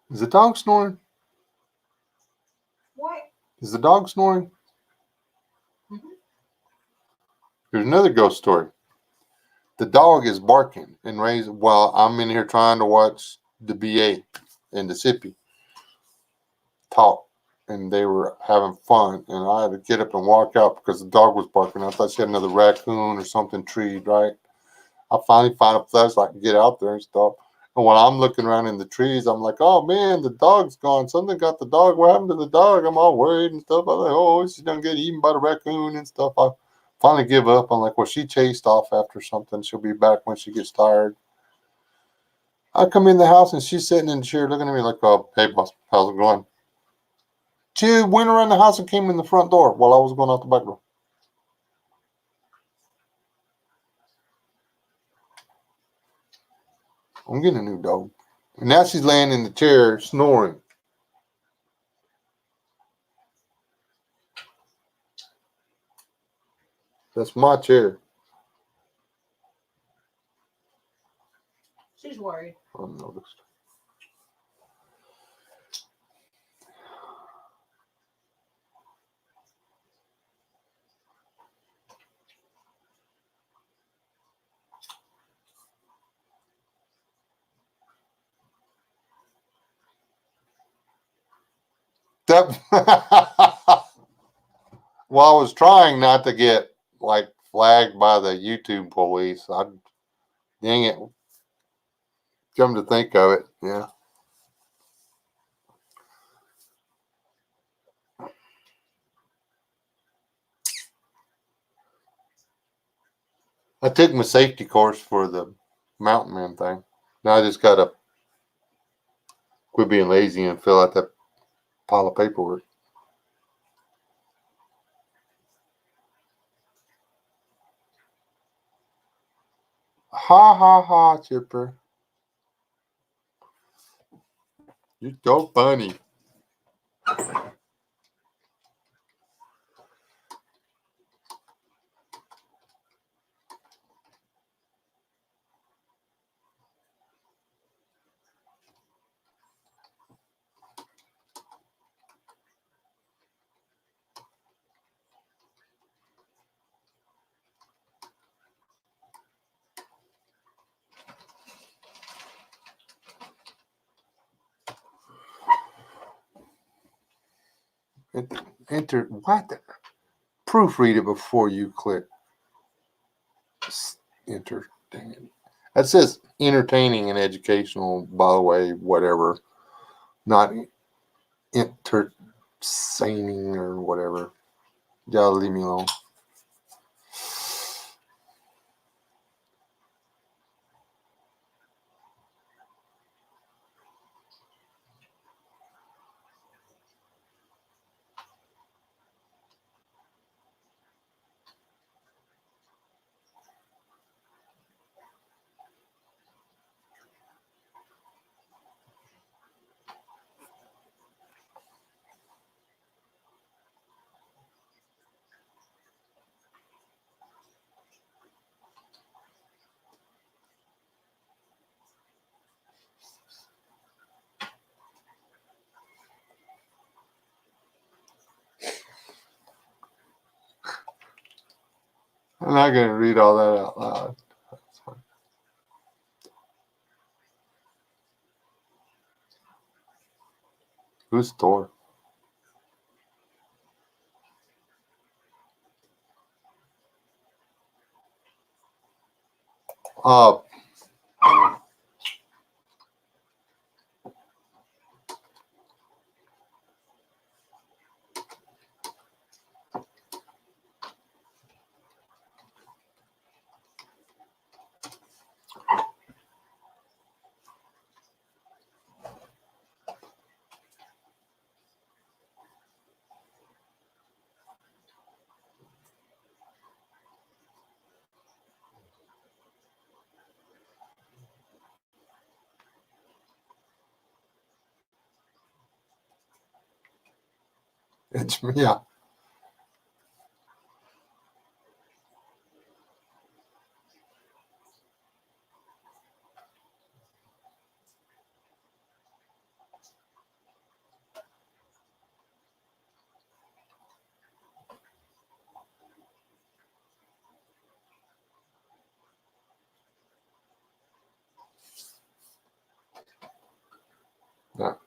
Is the dog snoring? What? Is the dog snoring? Mm-hmm. There's another ghost story. The dog is barking and raising while I'm in here trying to watch the BA and the Sippy talk, and they were having fun, and I had to get up and walk out because the dog was barking. I thought she had another raccoon or something treed, right? I finally find a flashlight and get out there and stuff. And when I'm looking around in the trees, I'm like, oh man, the dog's gone. Something got the dog. What happened to the dog? I'm all worried and stuff. I'm like, oh, she's gonna get eaten by the raccoon and stuff. I finally give up. I'm like, well, she chased off after something. She'll be back when she gets tired. I come in the house and she's sitting in the chair looking at me like, oh, hey, boss, how's it going? She went around the house and came in the front door while I was going out the back door. I'm getting a new dog. And now she's laying in the chair snoring. That's my chair. She's worried. I've noticed. That well, I was trying not to get like flagged by the YouTube police. Dang it. Come to think of it, yeah. I took my safety course for the mountain man thing. Now I just gotta quit being lazy and fill out that pile of paperwork. Ha ha ha, Chipper. You're so funny. Enter what? Proofread it before you click enter. Dang it. That says entertaining and educational, by the way, whatever. Not entertaining or whatever. Y'all leave me alone. I'm not going to read all that out loud. That's fine. Who's Thor? Uh, it's yeah.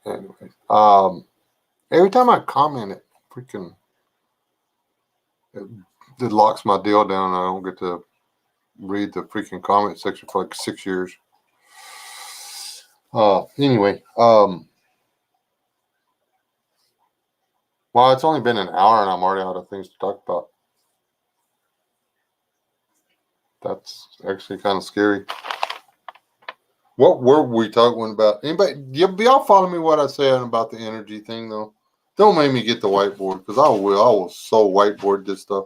Anyway, every time I comment, it freaking it locks my deal down. I don't get to read the freaking comment section for like 6 years. Anyway, well, it's only been an hour and I'm already out of things to talk about. That's actually kind of scary. What were we talking about? Anybody, y'all follow me what I said about the energy thing though? Don't make me get the whiteboard because I will so whiteboard this stuff.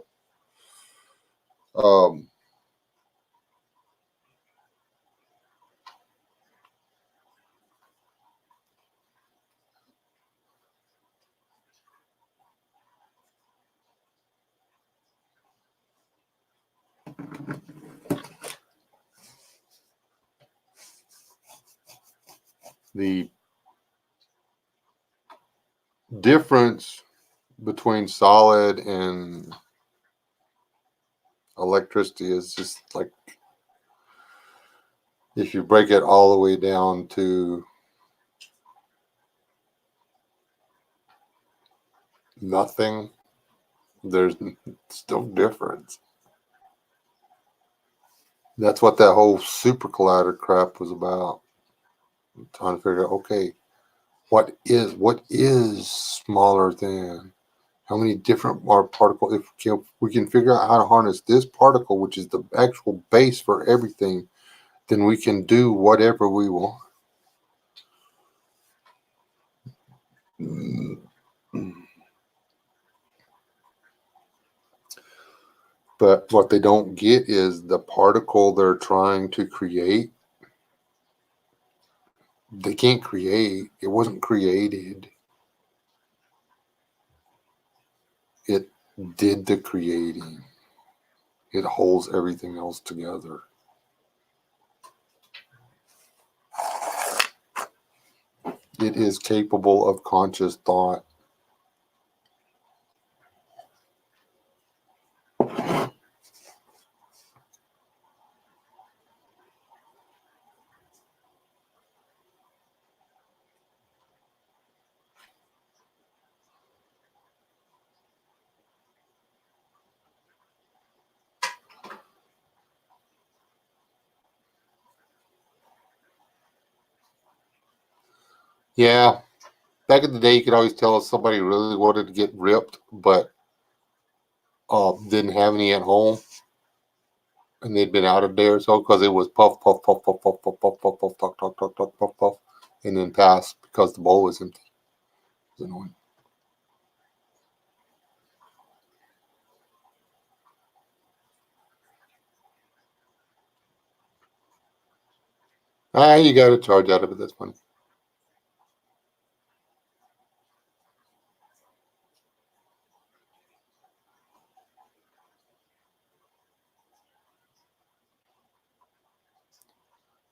The difference between solid and electricity is just like if you break it all the way down to nothing, there's still difference. That's what that whole super collider crap was about. I'm trying to figure out, okay, what is smaller than how many different particles? If we can figure out how to harness this particle, which is the actual base for everything, then we can do whatever we want. But what they don't get is the particle they're trying to create. They can't create. It wasn't created. It did the creating. It holds everything else together. It is capable of conscious thought. Yeah, back in the day, you could always tell if somebody really wanted to get ripped, but didn't have any at home, and they'd been out a day or so because it was puff, puff, puff, puff, puff, puff, puff, puff, puff, puff, puff, puff, puff, puff, puff, and then pass because the bowl was empty. It was annoying. You got a charge out of it. That's funny.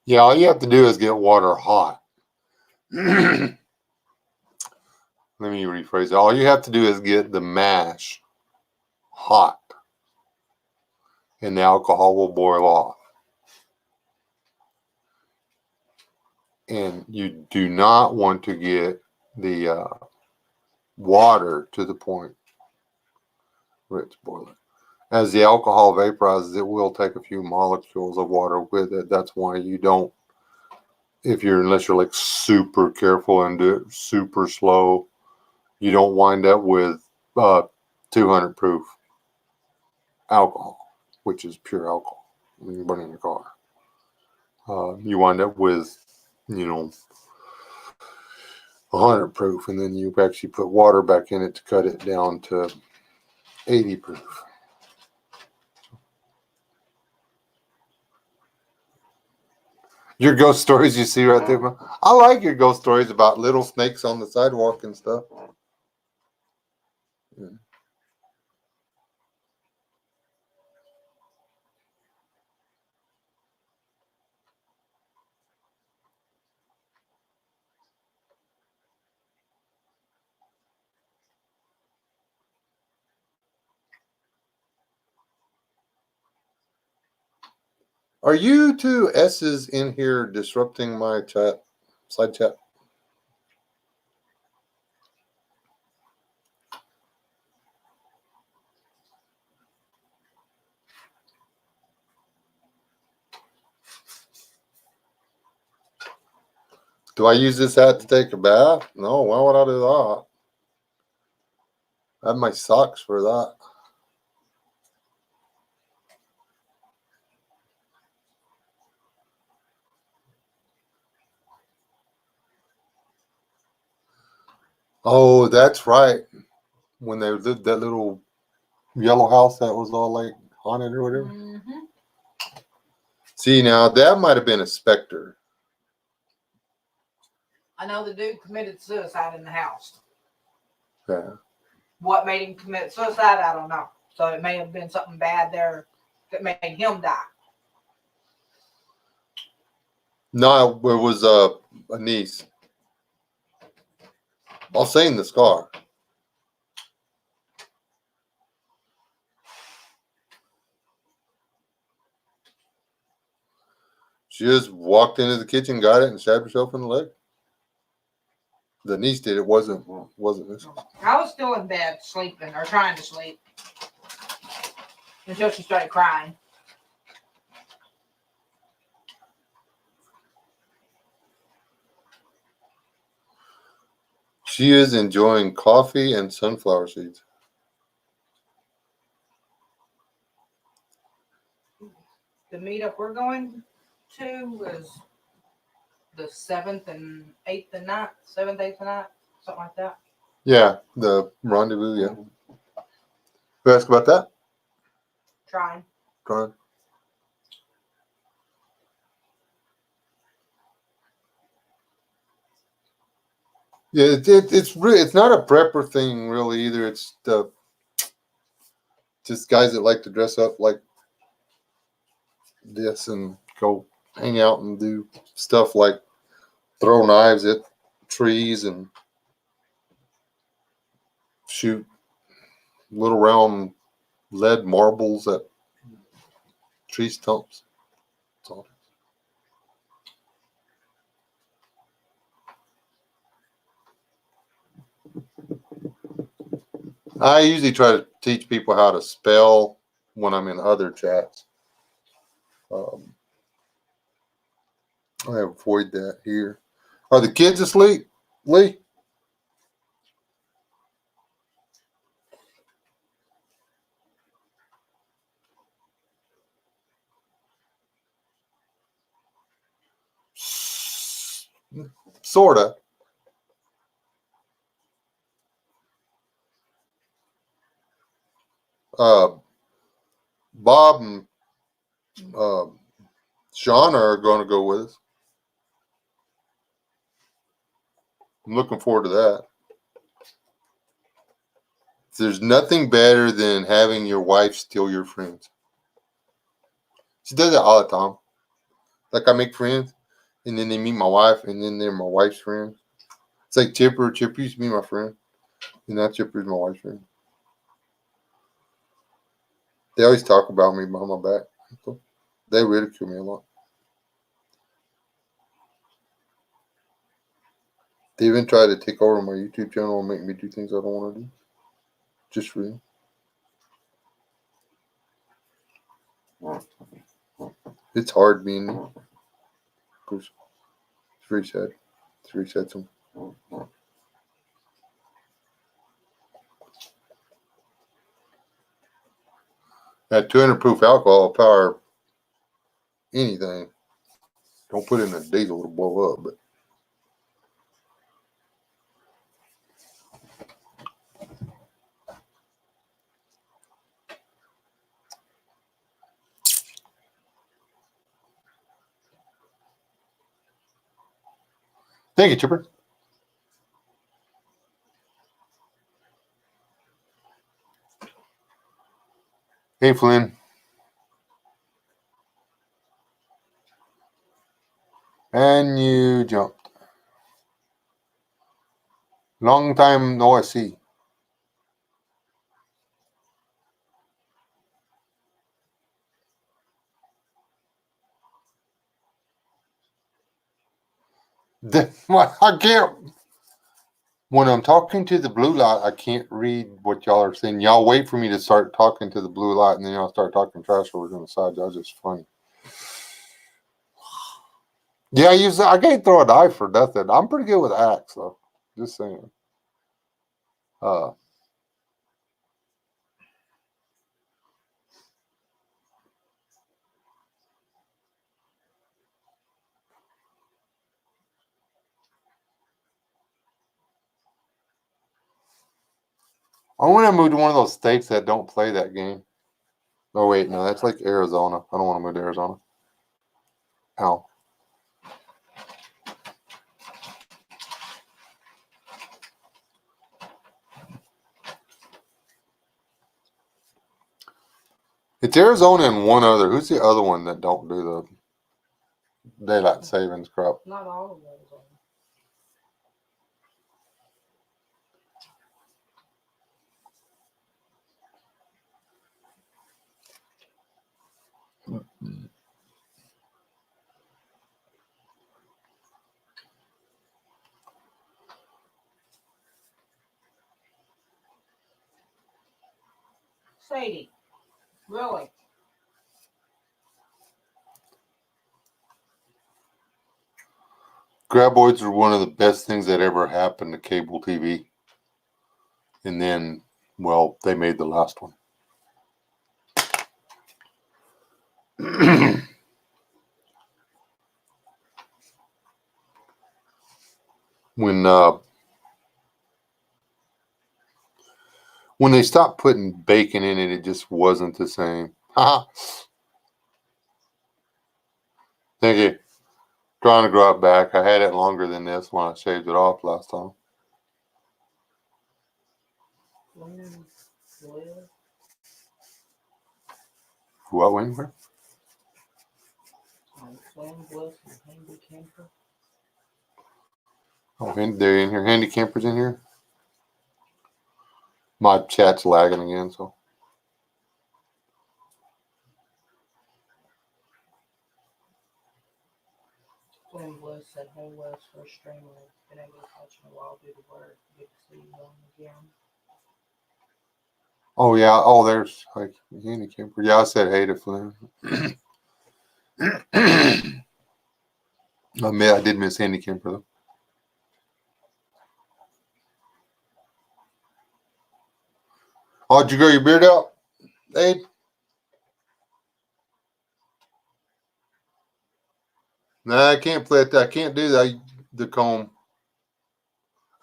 Yeah, all you have to do is get water hot. Let me rephrase it. All you have to do is get the mash hot, and the alcohol will boil off. And you do not want to get the water to the point where it's boiling. As the alcohol vaporizes, it will take a few molecules of water with it. That's why you don't, unless you're like super careful and do it super slow, you don't wind up with 200 proof alcohol, which is pure alcohol when you burn in your car. You wind up with, 100 proof, and then you actually put water back in it to cut it down to 80 proof. Your ghost stories you see right there, man. I like your ghost stories about little snakes on the sidewalk and stuff. Yeah. Are you two S's in here disrupting my chat, side chat? Do I use this hat to take a bath? No, why would I do that? I have my socks for that. Oh, that's right. When they lived that little yellow house that was all like haunted or whatever. Mm-hmm. See, now that might have been a specter. I know the dude committed suicide in the house. Yeah. What made him commit suicide, I don't know. So it may have been something bad there that made him die. No, it was a niece. I'll say in the scar. She just walked into the kitchen, got it, and stabbed herself in the leg. The niece did. It wasn't this. I was still in bed sleeping or trying to sleep until she started crying. She is enjoying coffee and sunflower seeds. The meetup we're going to was the 7th and 8th and 9th, 7th, 8th and 9th, something like that. Yeah, the rendezvous. Yeah. Who asked about that? Trying. Trying. Yeah, it's not a prepper thing really either. It's just guys that like to dress up like this and go hang out and do stuff like throw knives at trees and shoot little round lead marbles at tree stumps. That's all. I usually try to teach people how to spell when I'm in other chats. I avoid that here. Are the kids asleep, Lee? Sorta. Bob and Shauna are going to go with us. I'm looking forward to that. There's nothing better than having your wife steal your friends. She does it all the time. Like I make friends, and then they meet my wife, and then they're my wife's friends. It's like Chipper. Chipper used to be my friend, and now Chipper's my wife's friend. They always talk about me behind my back. They ridicule me a lot. They even try to take over my YouTube channel and make me do things I don't want to do. Just for you. It's hard being me. Of course. It's very sad. It's very sad to me. At 200 proof alcohol power anything. Don't put it in a diesel, it'll blow up, but thank you, Chipper. Hey, Flynn. And you jumped. Long time no see. I can't. When I'm talking to the blue light, I can't read what y'all are saying. Y'all wait for me to start talking to the blue light, and then y'all start talking trash over on the side. Y'all just funny. Yeah, I can't throw a knife for nothing. I'm pretty good with axe, though. Just saying. I want to move to one of those states that don't play that game. Oh, wait, no, that's like Arizona. I don't want to move to Arizona. Ow. It's Arizona and one other. Who's the other one that don't do the daylight savings crap? Not all of those. Sadie, really? Graboids are one of the best things that ever happened to cable TV. And then, well, they made the last one. When they stopped putting bacon in it, it just wasn't the same. Thank you. Trying to grow it back. I had it longer than this when I shaved it off last time. What went where? Slim Bliss and Handy Camper. Oh, they're in here. Handy Campers in here. My chat's lagging again, so. Slim Bliss said, "Hey Wes, first streamer. Been able to catch in a while due to work. Good to see you on again." Oh yeah. Oh, there's like Handy Camper. Yeah, I said hey to Flynn. I did miss Handy Camper though. Oh, did you grow your beard out, Abe? Nah, I can't play it. I can't do that. The comb.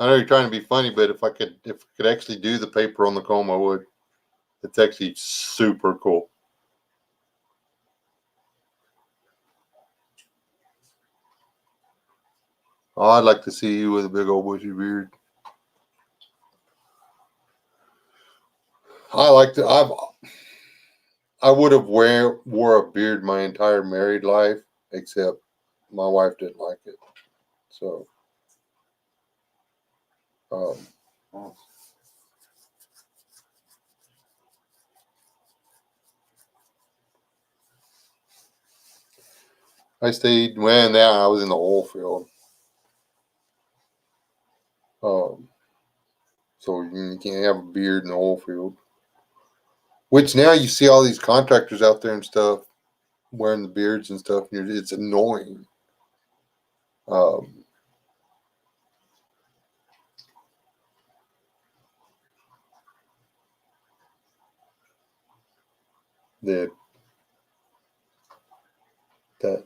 I know you're trying to be funny, but if I could actually do the paper on the comb, I would. It's actually super cool. Oh, I'd like to see you with a big old bushy beard. I would have wore a beard my entire married life, except my wife didn't like it. So, I stayed when I was in the oil field. So you can't have a beard in the oil field. Which now you see all these contractors out there and stuff wearing the beards and stuff. And it's annoying. That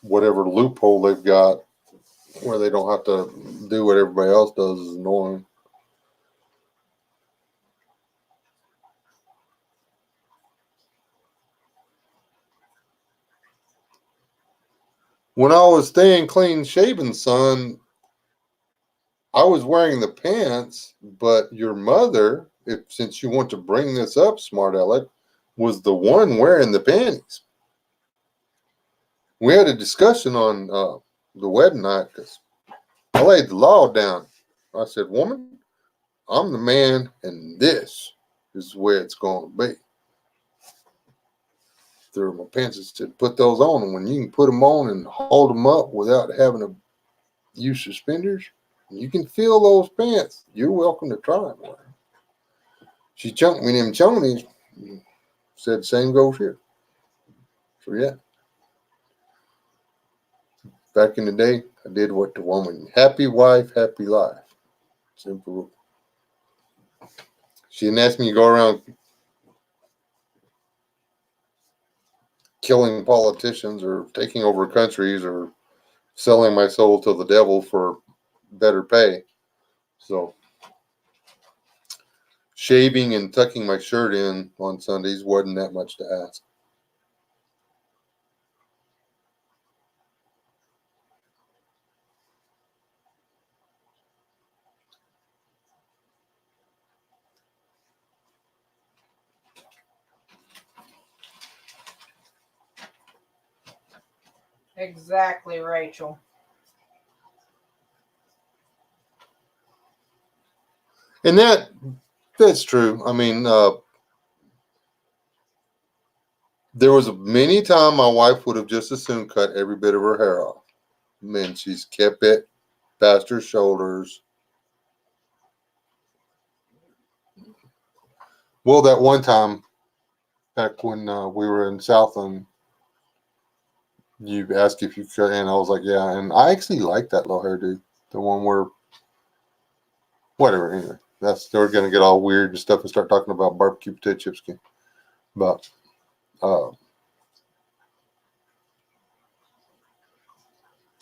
whatever loophole they've got where they don't have to do what everybody else does is annoying. When I was staying clean shaven, son, I was wearing the pants, but your mother, since you want to bring this up, smart aleck, was the one wearing the panties. We had a discussion on the wedding night because I laid the law down. I said, "Woman, I'm the man, and this is the way it's going to be." Threw my pants and said, "Put those on, and when you can put them on and hold them up without having to use suspenders, you can feel those pants. You're welcome to try them." She chunked me them chonies. Said, "Same goes here." So yeah. Back in the day, I did what the woman, happy wife, happy life. Simple. She didn't ask me to go around killing politicians or taking over countries or selling my soul to the devil for better pay. So shaving and tucking my shirt in on Sundays wasn't that much to ask. Exactly, Rachel. And that's true. I mean, there was many time my wife would have just as soon cut every bit of her hair off. I mean, she's kept it past her shoulders. Well, that one time back when we were in Southland, you asked if you could, and I was like, yeah. And I actually like that little hairdo, the one where, whatever. Anyway, we're gonna get all weird and stuff and start talking about barbecue potato chips again. But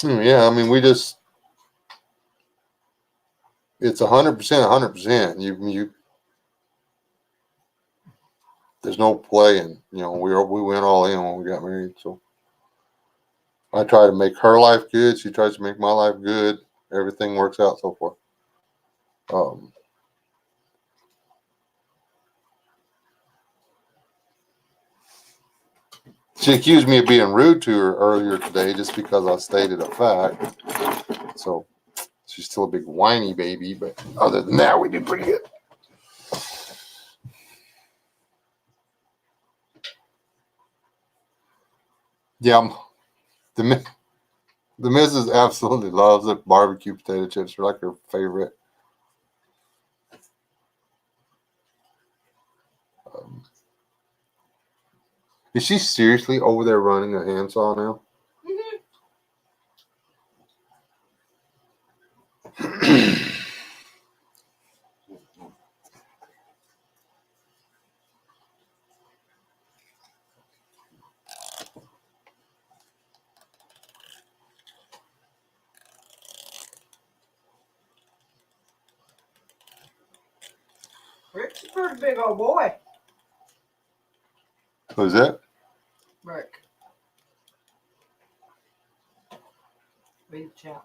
yeah, I mean, it's 100%, 100%. You, there's no playing. You know, we went all in when we got married. So I try to make her life good. She tries to make my life good. Everything works out so far. She accused me of being rude to her earlier today just because I stated a fact. So she's still a big whiny baby, but other than that, we did pretty good. Yeah, the missus absolutely loves it. Barbecue potato chips are like her favorite. Is she seriously over there running a handsaw now? Rick's a pretty big old boy. Who's that? Rick. Read the chat.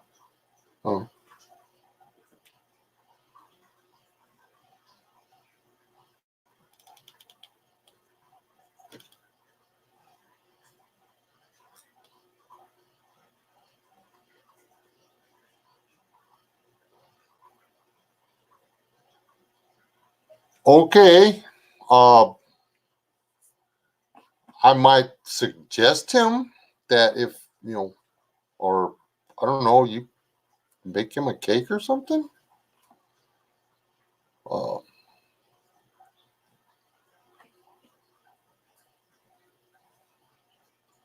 Oh. Okay. I might suggest him that if, or I don't know, you bake him a cake or something.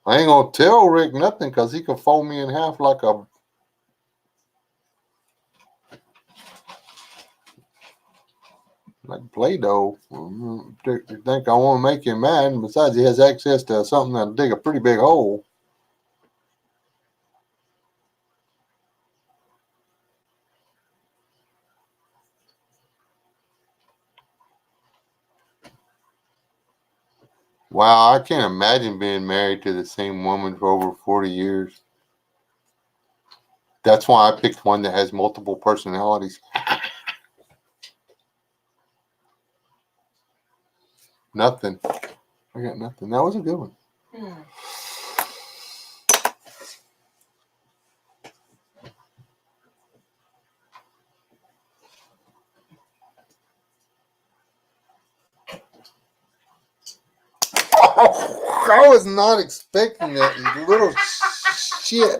I ain't gonna tell Rick nothing because he could fold me in half like Play-Doh. I think I want to make him mad. And besides, he has access to something that'll dig a pretty big hole. Wow, I can't imagine being married to the same woman for over 40 years. That's why I picked one that has multiple personalities. Nothing. I got nothing. That was a good one. Oh, I was not expecting that, you little shit.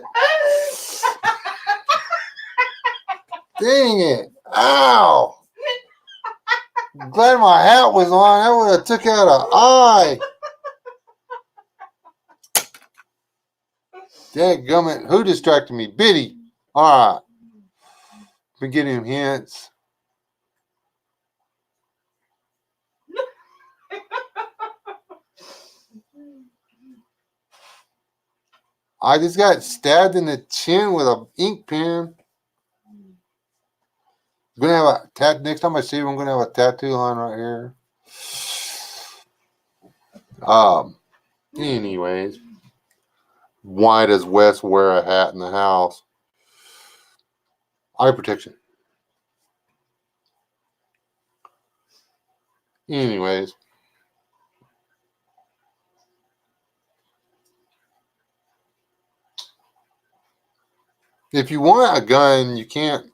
Dang it. Ow. I'm glad my hat was on. That would have took out an eye. Dadgummit. Who distracted me? Biddy. All right. Been getting him hints. I just got stabbed in the chin with an ink pen. I'm gonna have a next time I see you, I'm gonna have a tattoo line right here. Anyways, why does Wes wear a hat in the house? Eye protection. Anyways. If you want a gun, you can't,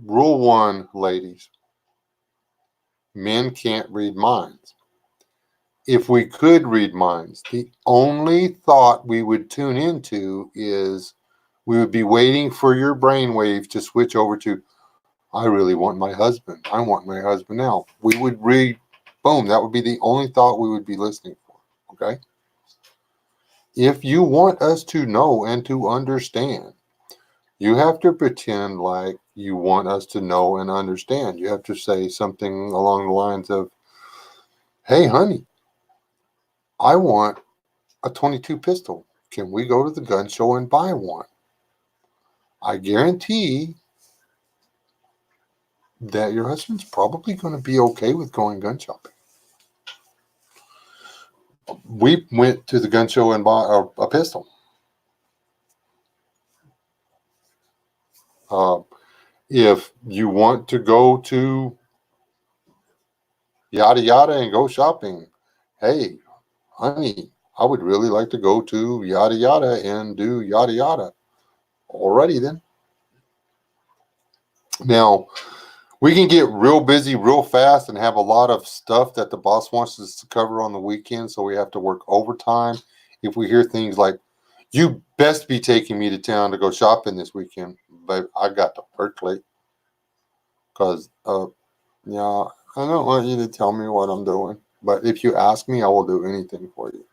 rule one, ladies. Men can't read minds. If we could read minds, the only thought we would tune into is we would be waiting for your brainwave to switch over to, I really want my husband. I want my husband now. We would read, boom, that would be the only thought we would be listening for. Okay? If you want us to know and to understand, you have to pretend like you want us to know and understand. You have to say something along the lines of, hey, honey, I want a 22 pistol. Can we go to the gun show and buy one? I guarantee that your husband's probably going to be okay with going gun shopping. We went to the gun show and bought a pistol. If you want to go to yada yada and go shopping. Hey, honey, I would really like to go to yada yada and do yada yada. Alrighty then. Now, we can get real busy real fast and have a lot of stuff that the boss wants us to cover on the weekend, so we have to work overtime. If we hear things like, you best be taking me to town to go shopping this weekend, but I got to percolate. Because, yeah, I don't want you to tell me what I'm doing. But if you ask me, I will do anything for you.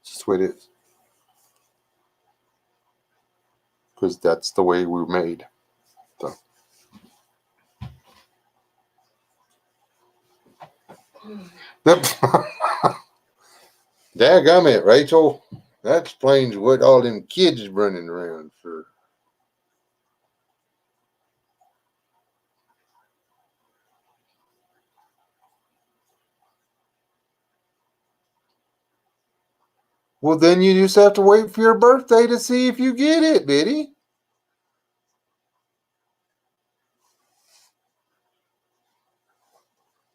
It's just the way it is. Because that's the way we're made. So. Dadgummit, Rachel. That explains what all them kids is running around for. Well, then you just have to wait for your birthday to see if you get it, Biddy.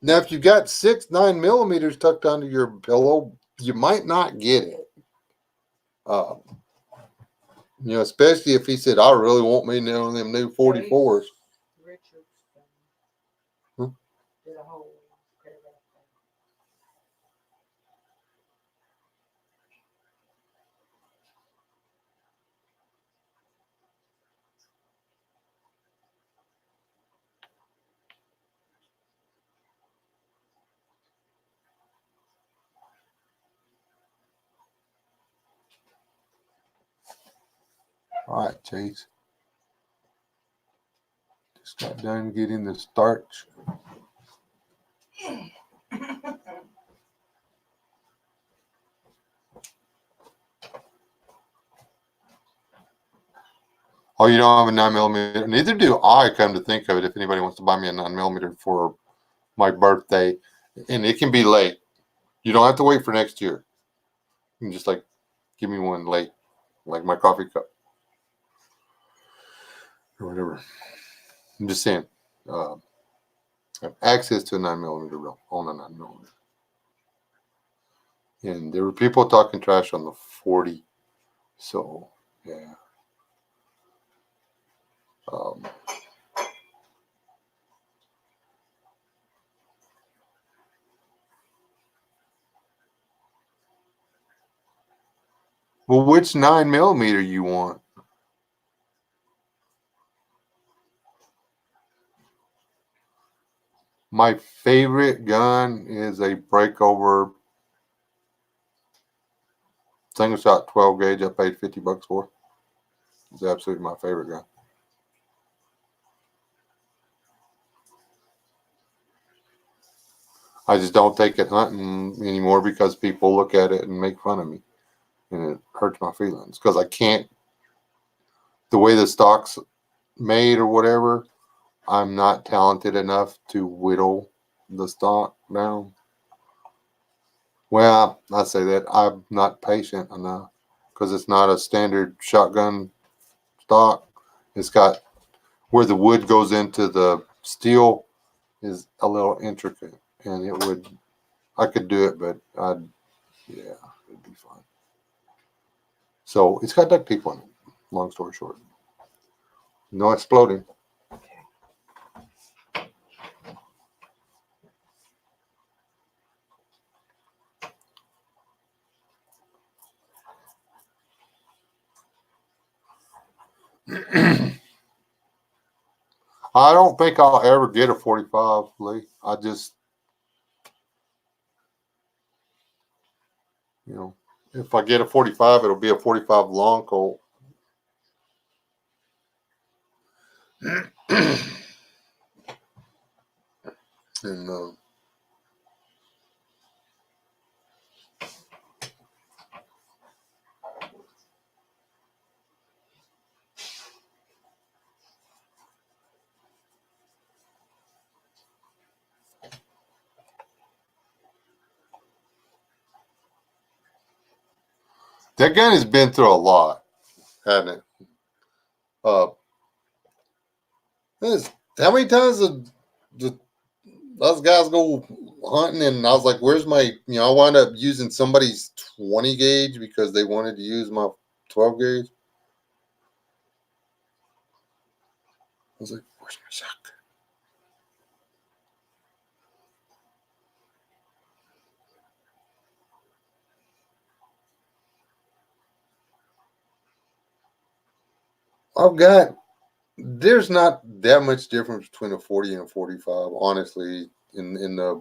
Now, if you got 9mm tucked under your pillow, you might not get it. Especially if he said, I really want me one of them new 44s. Richardson Hmm? did a whole paragraph thing. All right, Chase. Just got done getting the starch. Oh, you don't have a 9mm? Neither do I, come to think of it, if anybody wants to buy me a 9mm for my birthday. And it can be late. You don't have to wait for next year. You can just give me one late, like my coffee cup. Or whatever. I'm just saying. I have access to a 9mm reel on a 9mm. And there were people talking trash on the 40. So, yeah. Well, which 9mm you want? My favorite gun is a breakover single shot 12 gauge. I paid $50 for. It's absolutely my favorite gun. I just don't take it hunting anymore because people look at it and make fun of me, and it hurts my feelings because I can't. The way the stock's made or whatever, I'm not talented enough to whittle the stock down. Well, I say that I'm not patient enough because it's not a standard shotgun stock. It's got where the wood goes into the steel is a little intricate, and I could do it, but it'd be fine. So it's got duct tape on it. Long story short, no exploding. I don't think I'll ever get a 45, Lee. I just, if I get a 45, it'll be a 45 long Colt. And that gun has been through a lot, hasn't it? How many times did those guys go hunting, and I was like, "Where's my?" I wound up using somebody's 20 gauge because they wanted to use my 12 gauge. I was like, "Where's my shotgun?" I've got. There's not that much difference between a 40 and a 45, honestly. In the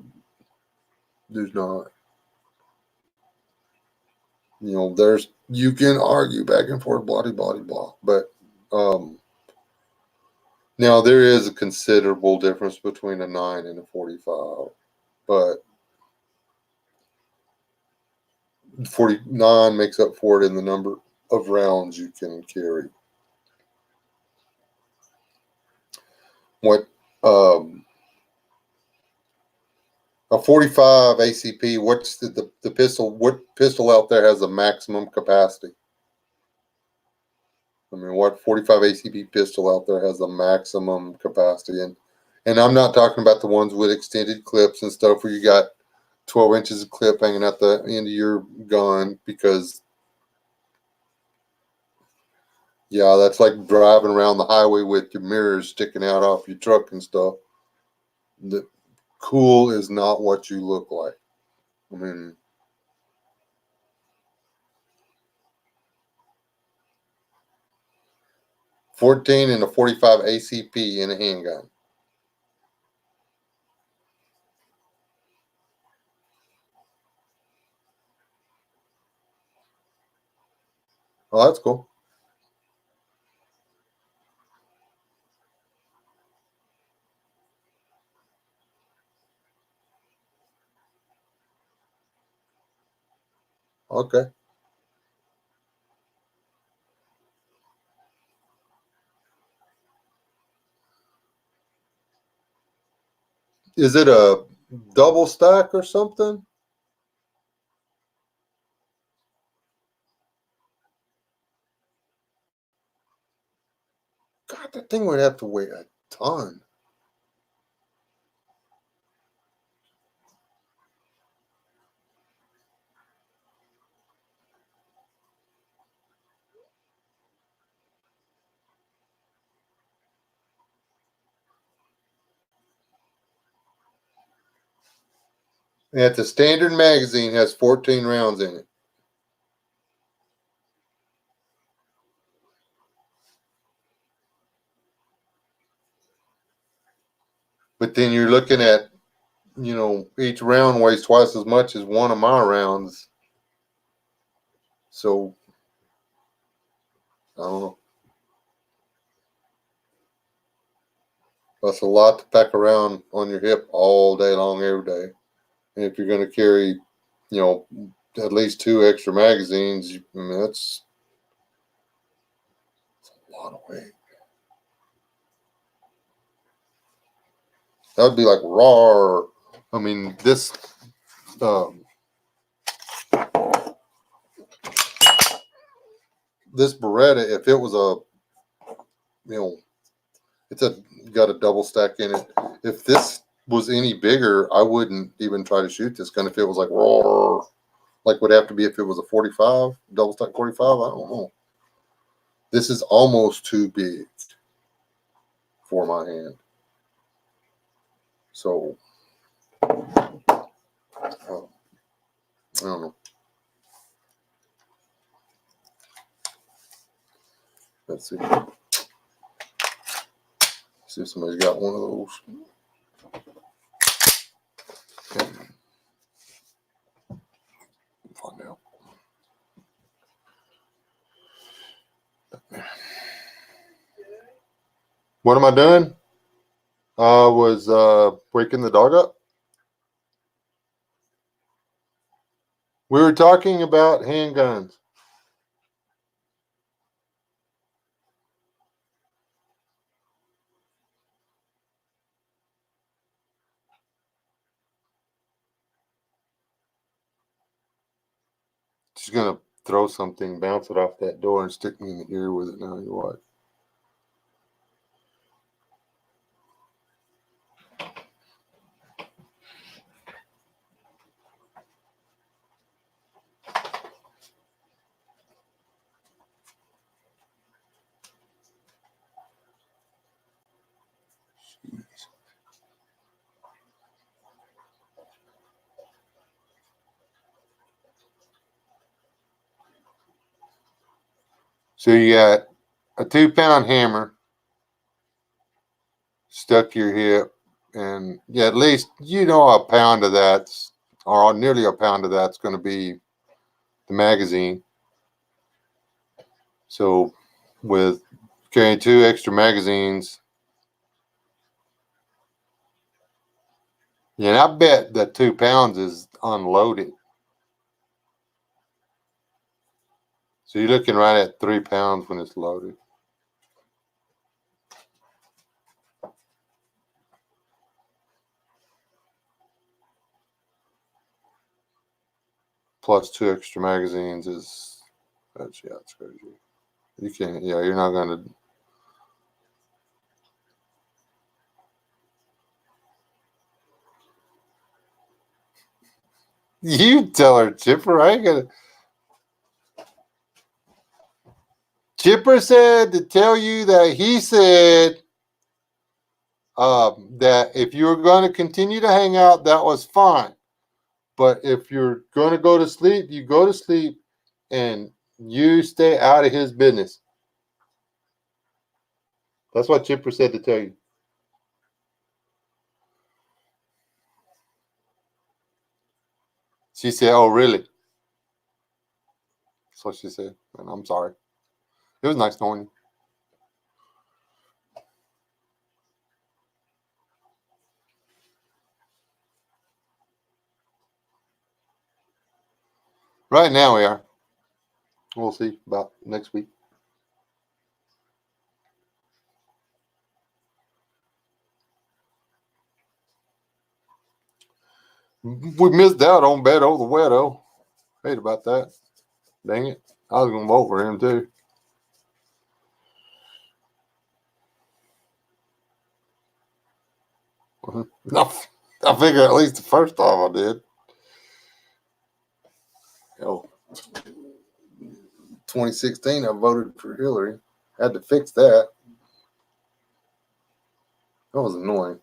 there's not. There's you can argue back and forth, blah blah blah, but now there is a considerable difference between a 9 and a 45, but 49 makes up for it in the number of rounds you can carry. What a 45 ACP? What's the pistol? What pistol out there has a maximum capacity? I mean, what 45 ACP pistol out there has a maximum capacity? And I'm not talking about the ones with extended clips and stuff where you got 12 inches of clip hanging out the end of your gun, because yeah, that's like driving around the highway with your mirrors sticking out off your truck and stuff. The cool is not what you look like. I mean, 14 and a 45 ACP in a handgun. Oh, that's cool. Okay. Is it a double stack or something? God, that thing would have to weigh a ton. And the standard magazine has 14 rounds in it. But then you're looking at, each round weighs twice as much as one of my rounds. So, I don't know. That's a lot to pack around on your hip all day long, every day. And if you're going to carry, at least 2 extra magazines, that's a lot of weight. That would be like raw. I mean, this this Beretta, if it was it's got a double stack in it. If this was any bigger, I wouldn't even try to shoot this gun if it was like raw. Like would have to be if it was a 45, double stack 45. I don't know. This is almost too big for my hand. So, I don't know. Let's see. See if somebody's got one of those. Find out. What am I doing? I was waking the dog up. We were talking about handguns. She's gonna throw something, bounce it off that door, and stick me in the ear with it. Now you watch. So you got a 2-pound hammer stuck to your hip, and yeah, at least a pound of that's, or nearly a pound of that's going to be the magazine. So with carrying 2 extra magazines, yeah, and I bet that 2 pounds is unloaded. So you're looking right at 3 pounds when it's loaded. Plus 2 extra magazines that's crazy. You can't, you're not gonna. You tell her, Chipper. I ain't gonna. Chipper said to tell you that he said that if you were going to continue to hang out, that was fine. But if you're going to go to sleep, you go to sleep, and you stay out of his business. That's what Chipper said to tell you. She said, "Oh, really?" That's what she said. And I'm sorry. It was nice knowing you. Right now we are. We'll see about next week. We missed out on Beto the Weto. Hate about that. Dang it. I was going to vote for him too. I figure at least the first time I did. 2016 I voted for Hillary. Had to fix that. That was annoying.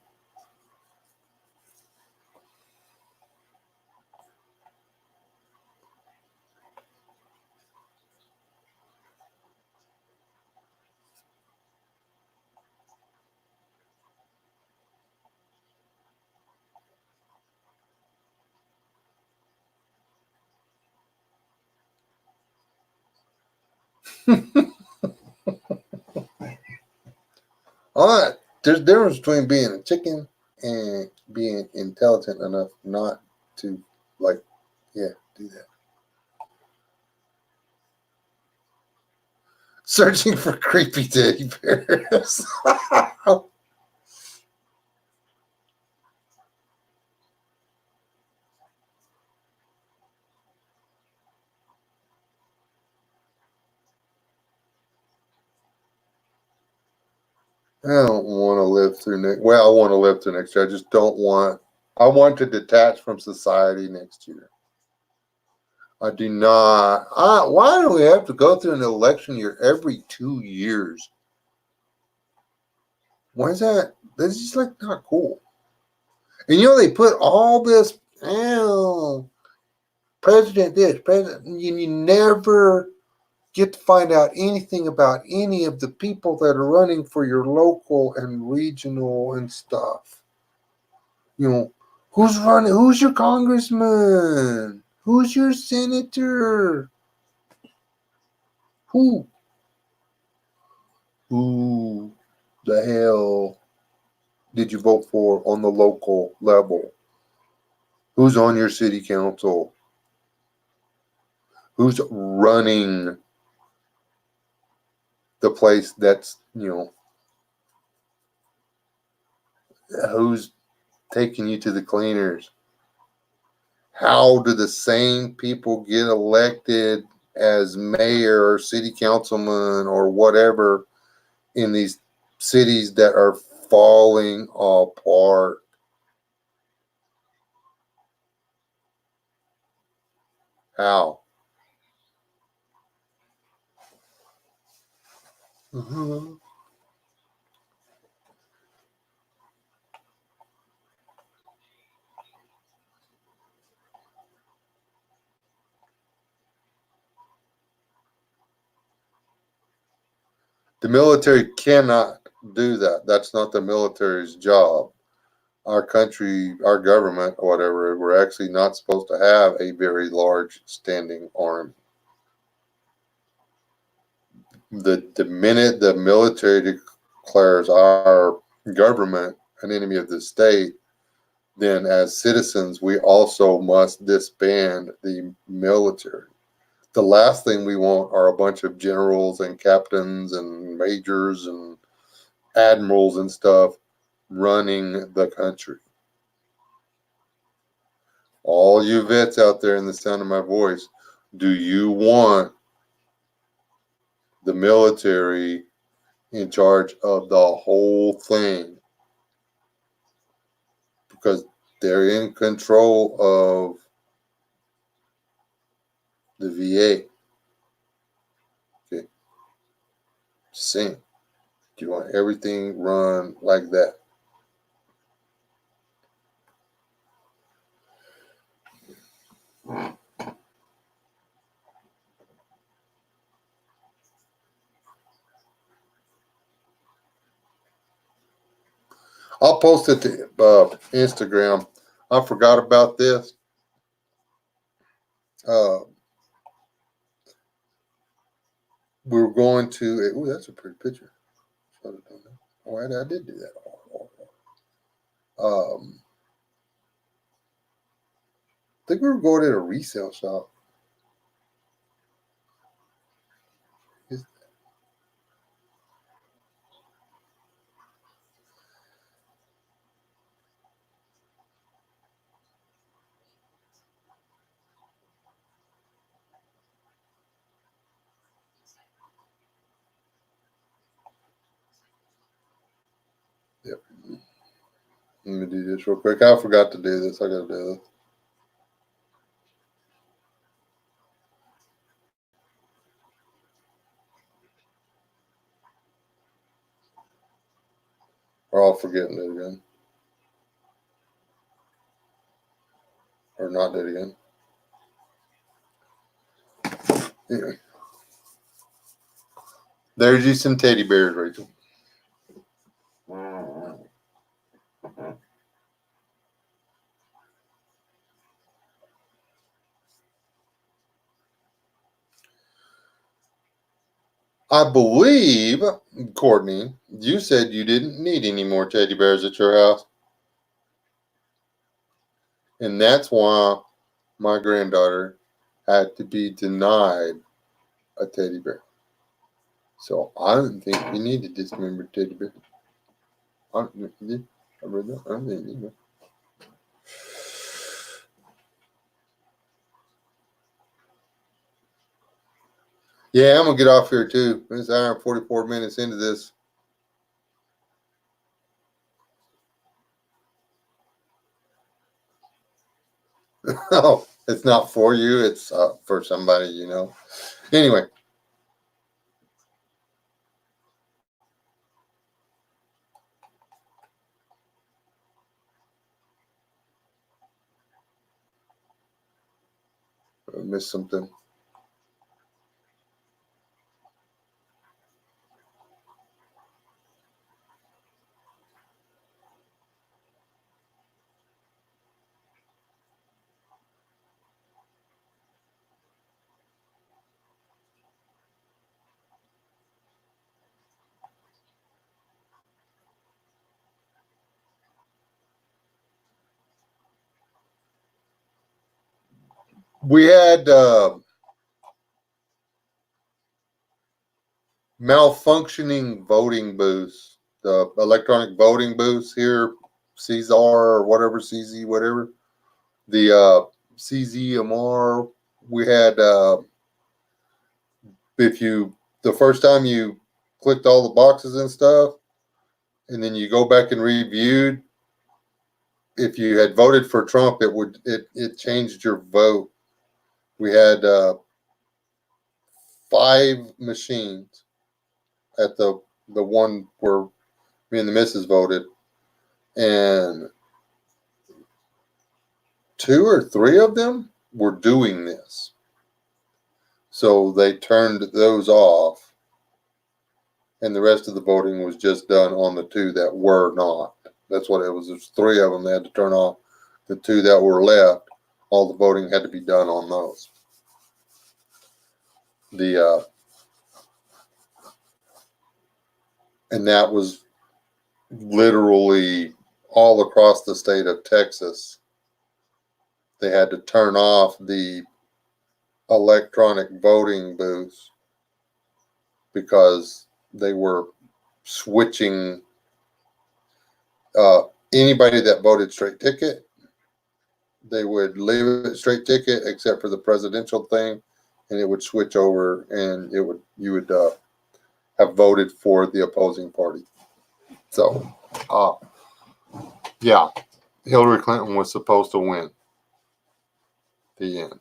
All right. There's a difference between being a chicken and being intelligent enough not to, do that. Searching for creepy teddy bears. I don't want to live through next. Well, I want to live through next year. I just don't want. I want to detach from society next year. I do not. Why do we have to go through an election year every 2 years? Why is that? That's just not cool. And they put all this. President this, president. You never get to find out anything about any of the people that are running for your local and regional and stuff. Who's running? Who's your congressman? Who's your senator? Who the hell did you vote for on the local level? Who's on your city council? Who's running the place that's, who's taking you to the cleaners? How do the same people get elected as mayor or city councilman or whatever in these cities that are falling apart? How? Mm-hmm. The military cannot do that. That's not the military's job. Our country, our government, or whatever, we're actually not supposed to have a very large standing army. The minute the military declares our government an enemy of the state, then as citizens, we also must disband the military. The last thing we want are a bunch of generals and captains and majors and admirals and stuff running the country. All you vets out there in the sound of my voice, do you want the military in charge of the whole thing? Because they're in control of the VA. Okay. Just saying. Do you want everything run like that? I'll post it to Instagram. I forgot about this. We were going to. Oh, that's a pretty picture. Oh, I did do that. I think we were going to a resale shop. Yep. Let me do this real quick. I forgot to do this. I got to do this. Or I'll forget and do it again. Or not do it again. Anyway. There's you some teddy bears, Rachel. I believe, Courtney, you said you didn't need any more teddy bears at your house. And that's why my granddaughter had to be denied a teddy bear. So I don't think you need a dismembered teddy bear. I don't think you need. Yeah, I'm gonna get off here too. It's an hour and 44 minutes into this. Oh, it's not for you. It's for somebody, you know. Anyway. I missed something. We had malfunctioning voting booths, the electronic voting booths here, CZR or whatever, CZ, whatever. The CZMR, we had, the first time you clicked all the boxes and stuff, and then you go back and reviewed, if you had voted for Trump, it changed your vote. We had 5 machines at the one where me and the missus voted, and 2 or 3 of them were doing this. So they turned those off. and the rest of the voting was just done on the two that were not. That's what it was. There's three of them they had to turn off. The two that were left, all the voting had to be done on those. And that was literally all across the state of Texas. They had to turn off the electronic voting booths because they were switching anybody that voted straight ticket. They would leave it straight ticket except for the presidential thing, and it would switch over, and you would have voted for the opposing party. So, yeah, Hillary Clinton was supposed to win. The end.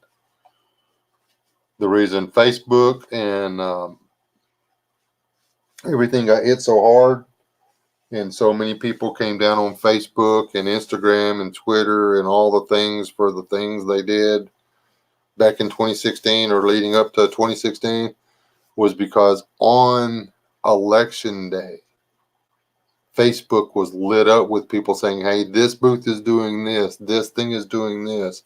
The reason Facebook and everything got hit so hard, and so many people came down on Facebook and Instagram and Twitter and all the things for the things they did back in 2016 or leading up to 2016 was because on election day, Facebook was lit up with people saying, hey, this booth is doing this thing is doing this.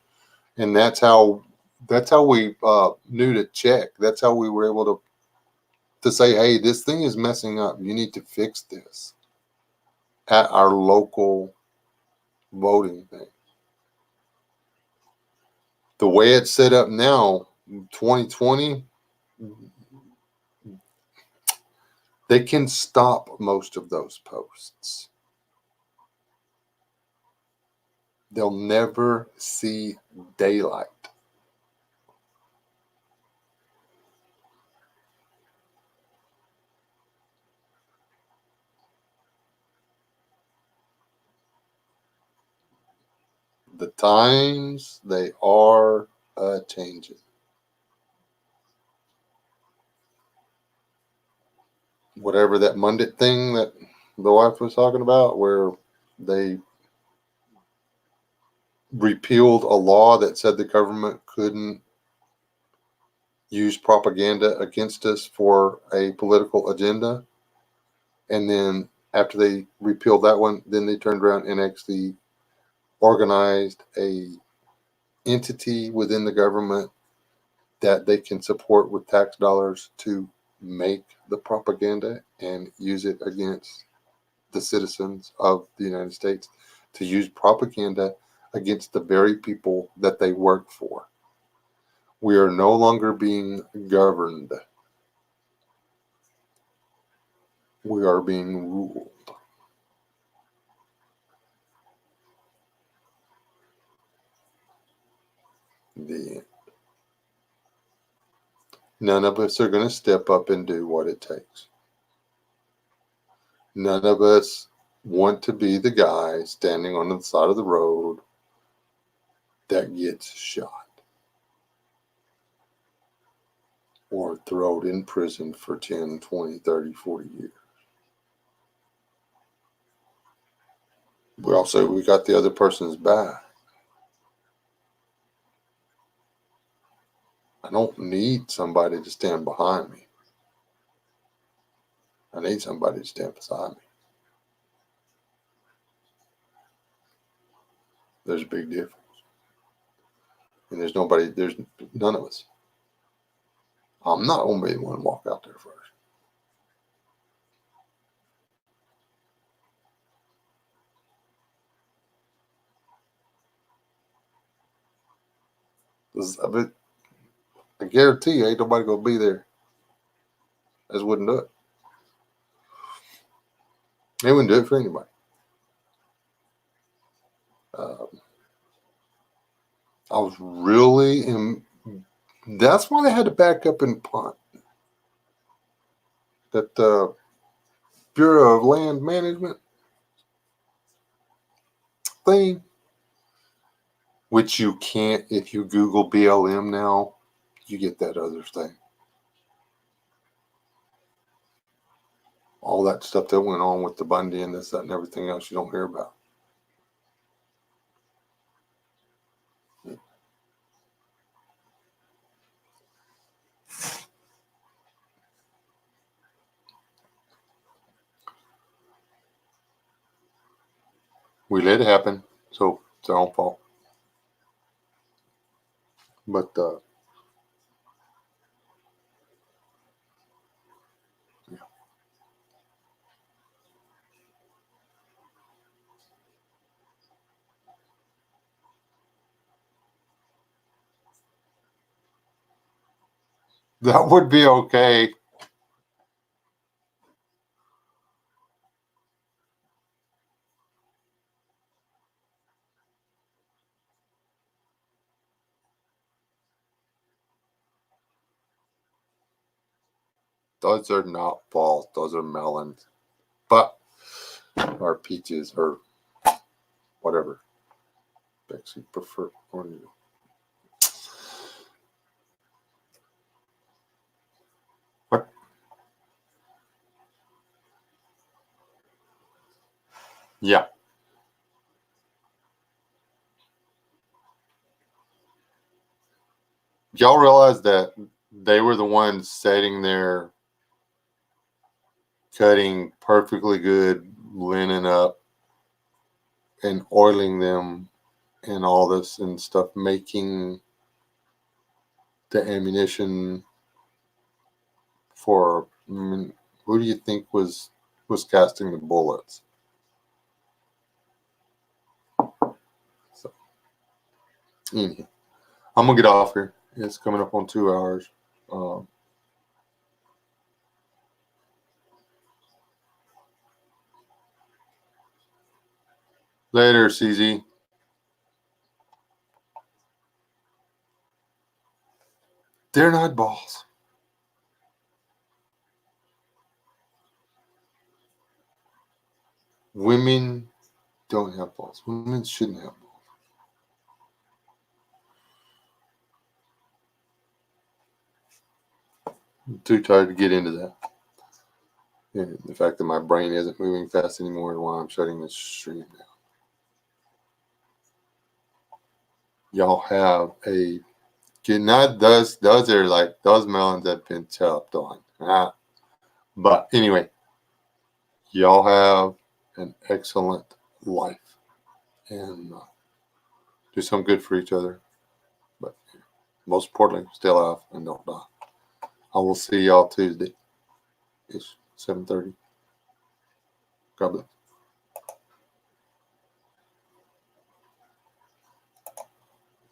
And that's how we knew to check. That's how we were able to say, hey, this thing is messing up. You need to fix this at our local voting thing. The way it's set up now, 2020, they can stop most of those posts. They'll never see daylight. The times, they are changing. Whatever that Monday thing that the wife was talking about, where they repealed a law that said the government couldn't use propaganda against us for a political agenda. And then after they repealed that one, then they turned around and actually organized a entity within the government that they can support with tax dollars to make the propaganda and use it against the citizens of the United States, to use propaganda against the very people that they work for. We are no longer being governed. We are being ruled. The end. None of us are going to step up and do what it takes. None of us want to be the guy standing on the side of the road that gets shot or thrown in prison for 10, 20, 30, 40 years. We got the other person's back. I don't need somebody to stand behind me. I need somebody to stand beside me. There's a big difference. And there's none of us. I'm not going to be the one to walk out there first. I guarantee you ain't nobody going to be there. I just wouldn't do it. They wouldn't do it for anybody. I was really that's why they had to back up and punt. That Bureau of Land Management thing, which you can't, if you Google BLM now, you get that other thing. All that stuff that went on with the Bundy and this, that, and everything else you don't hear about. We let it happen, so it's our own fault. But yeah. That would be okay. Those are not balls. Those are melons. But, or peaches, or whatever. Actually prefer. What? Yeah. Y'all realize that they were the ones sitting there cutting perfectly good linen up and oiling them and all this and stuff, making the ammunition for, I mean, who do you think was casting the bullets? So, anyhow, I'm gonna get off here. It's coming up on 2 hours. Later, CZ. They're not balls. Women don't have balls. Women shouldn't have balls. I'm too tired to get into that. And the fact that my brain isn't moving fast anymore is why I'm shutting this stream down. Y'all have a good night. Those are like those melons have been chopped on. But anyway, y'all have an excellent life and do some good for each other. But most importantly, stay alive and don't die. I will see y'all Tuesday. It's 7:30. God bless.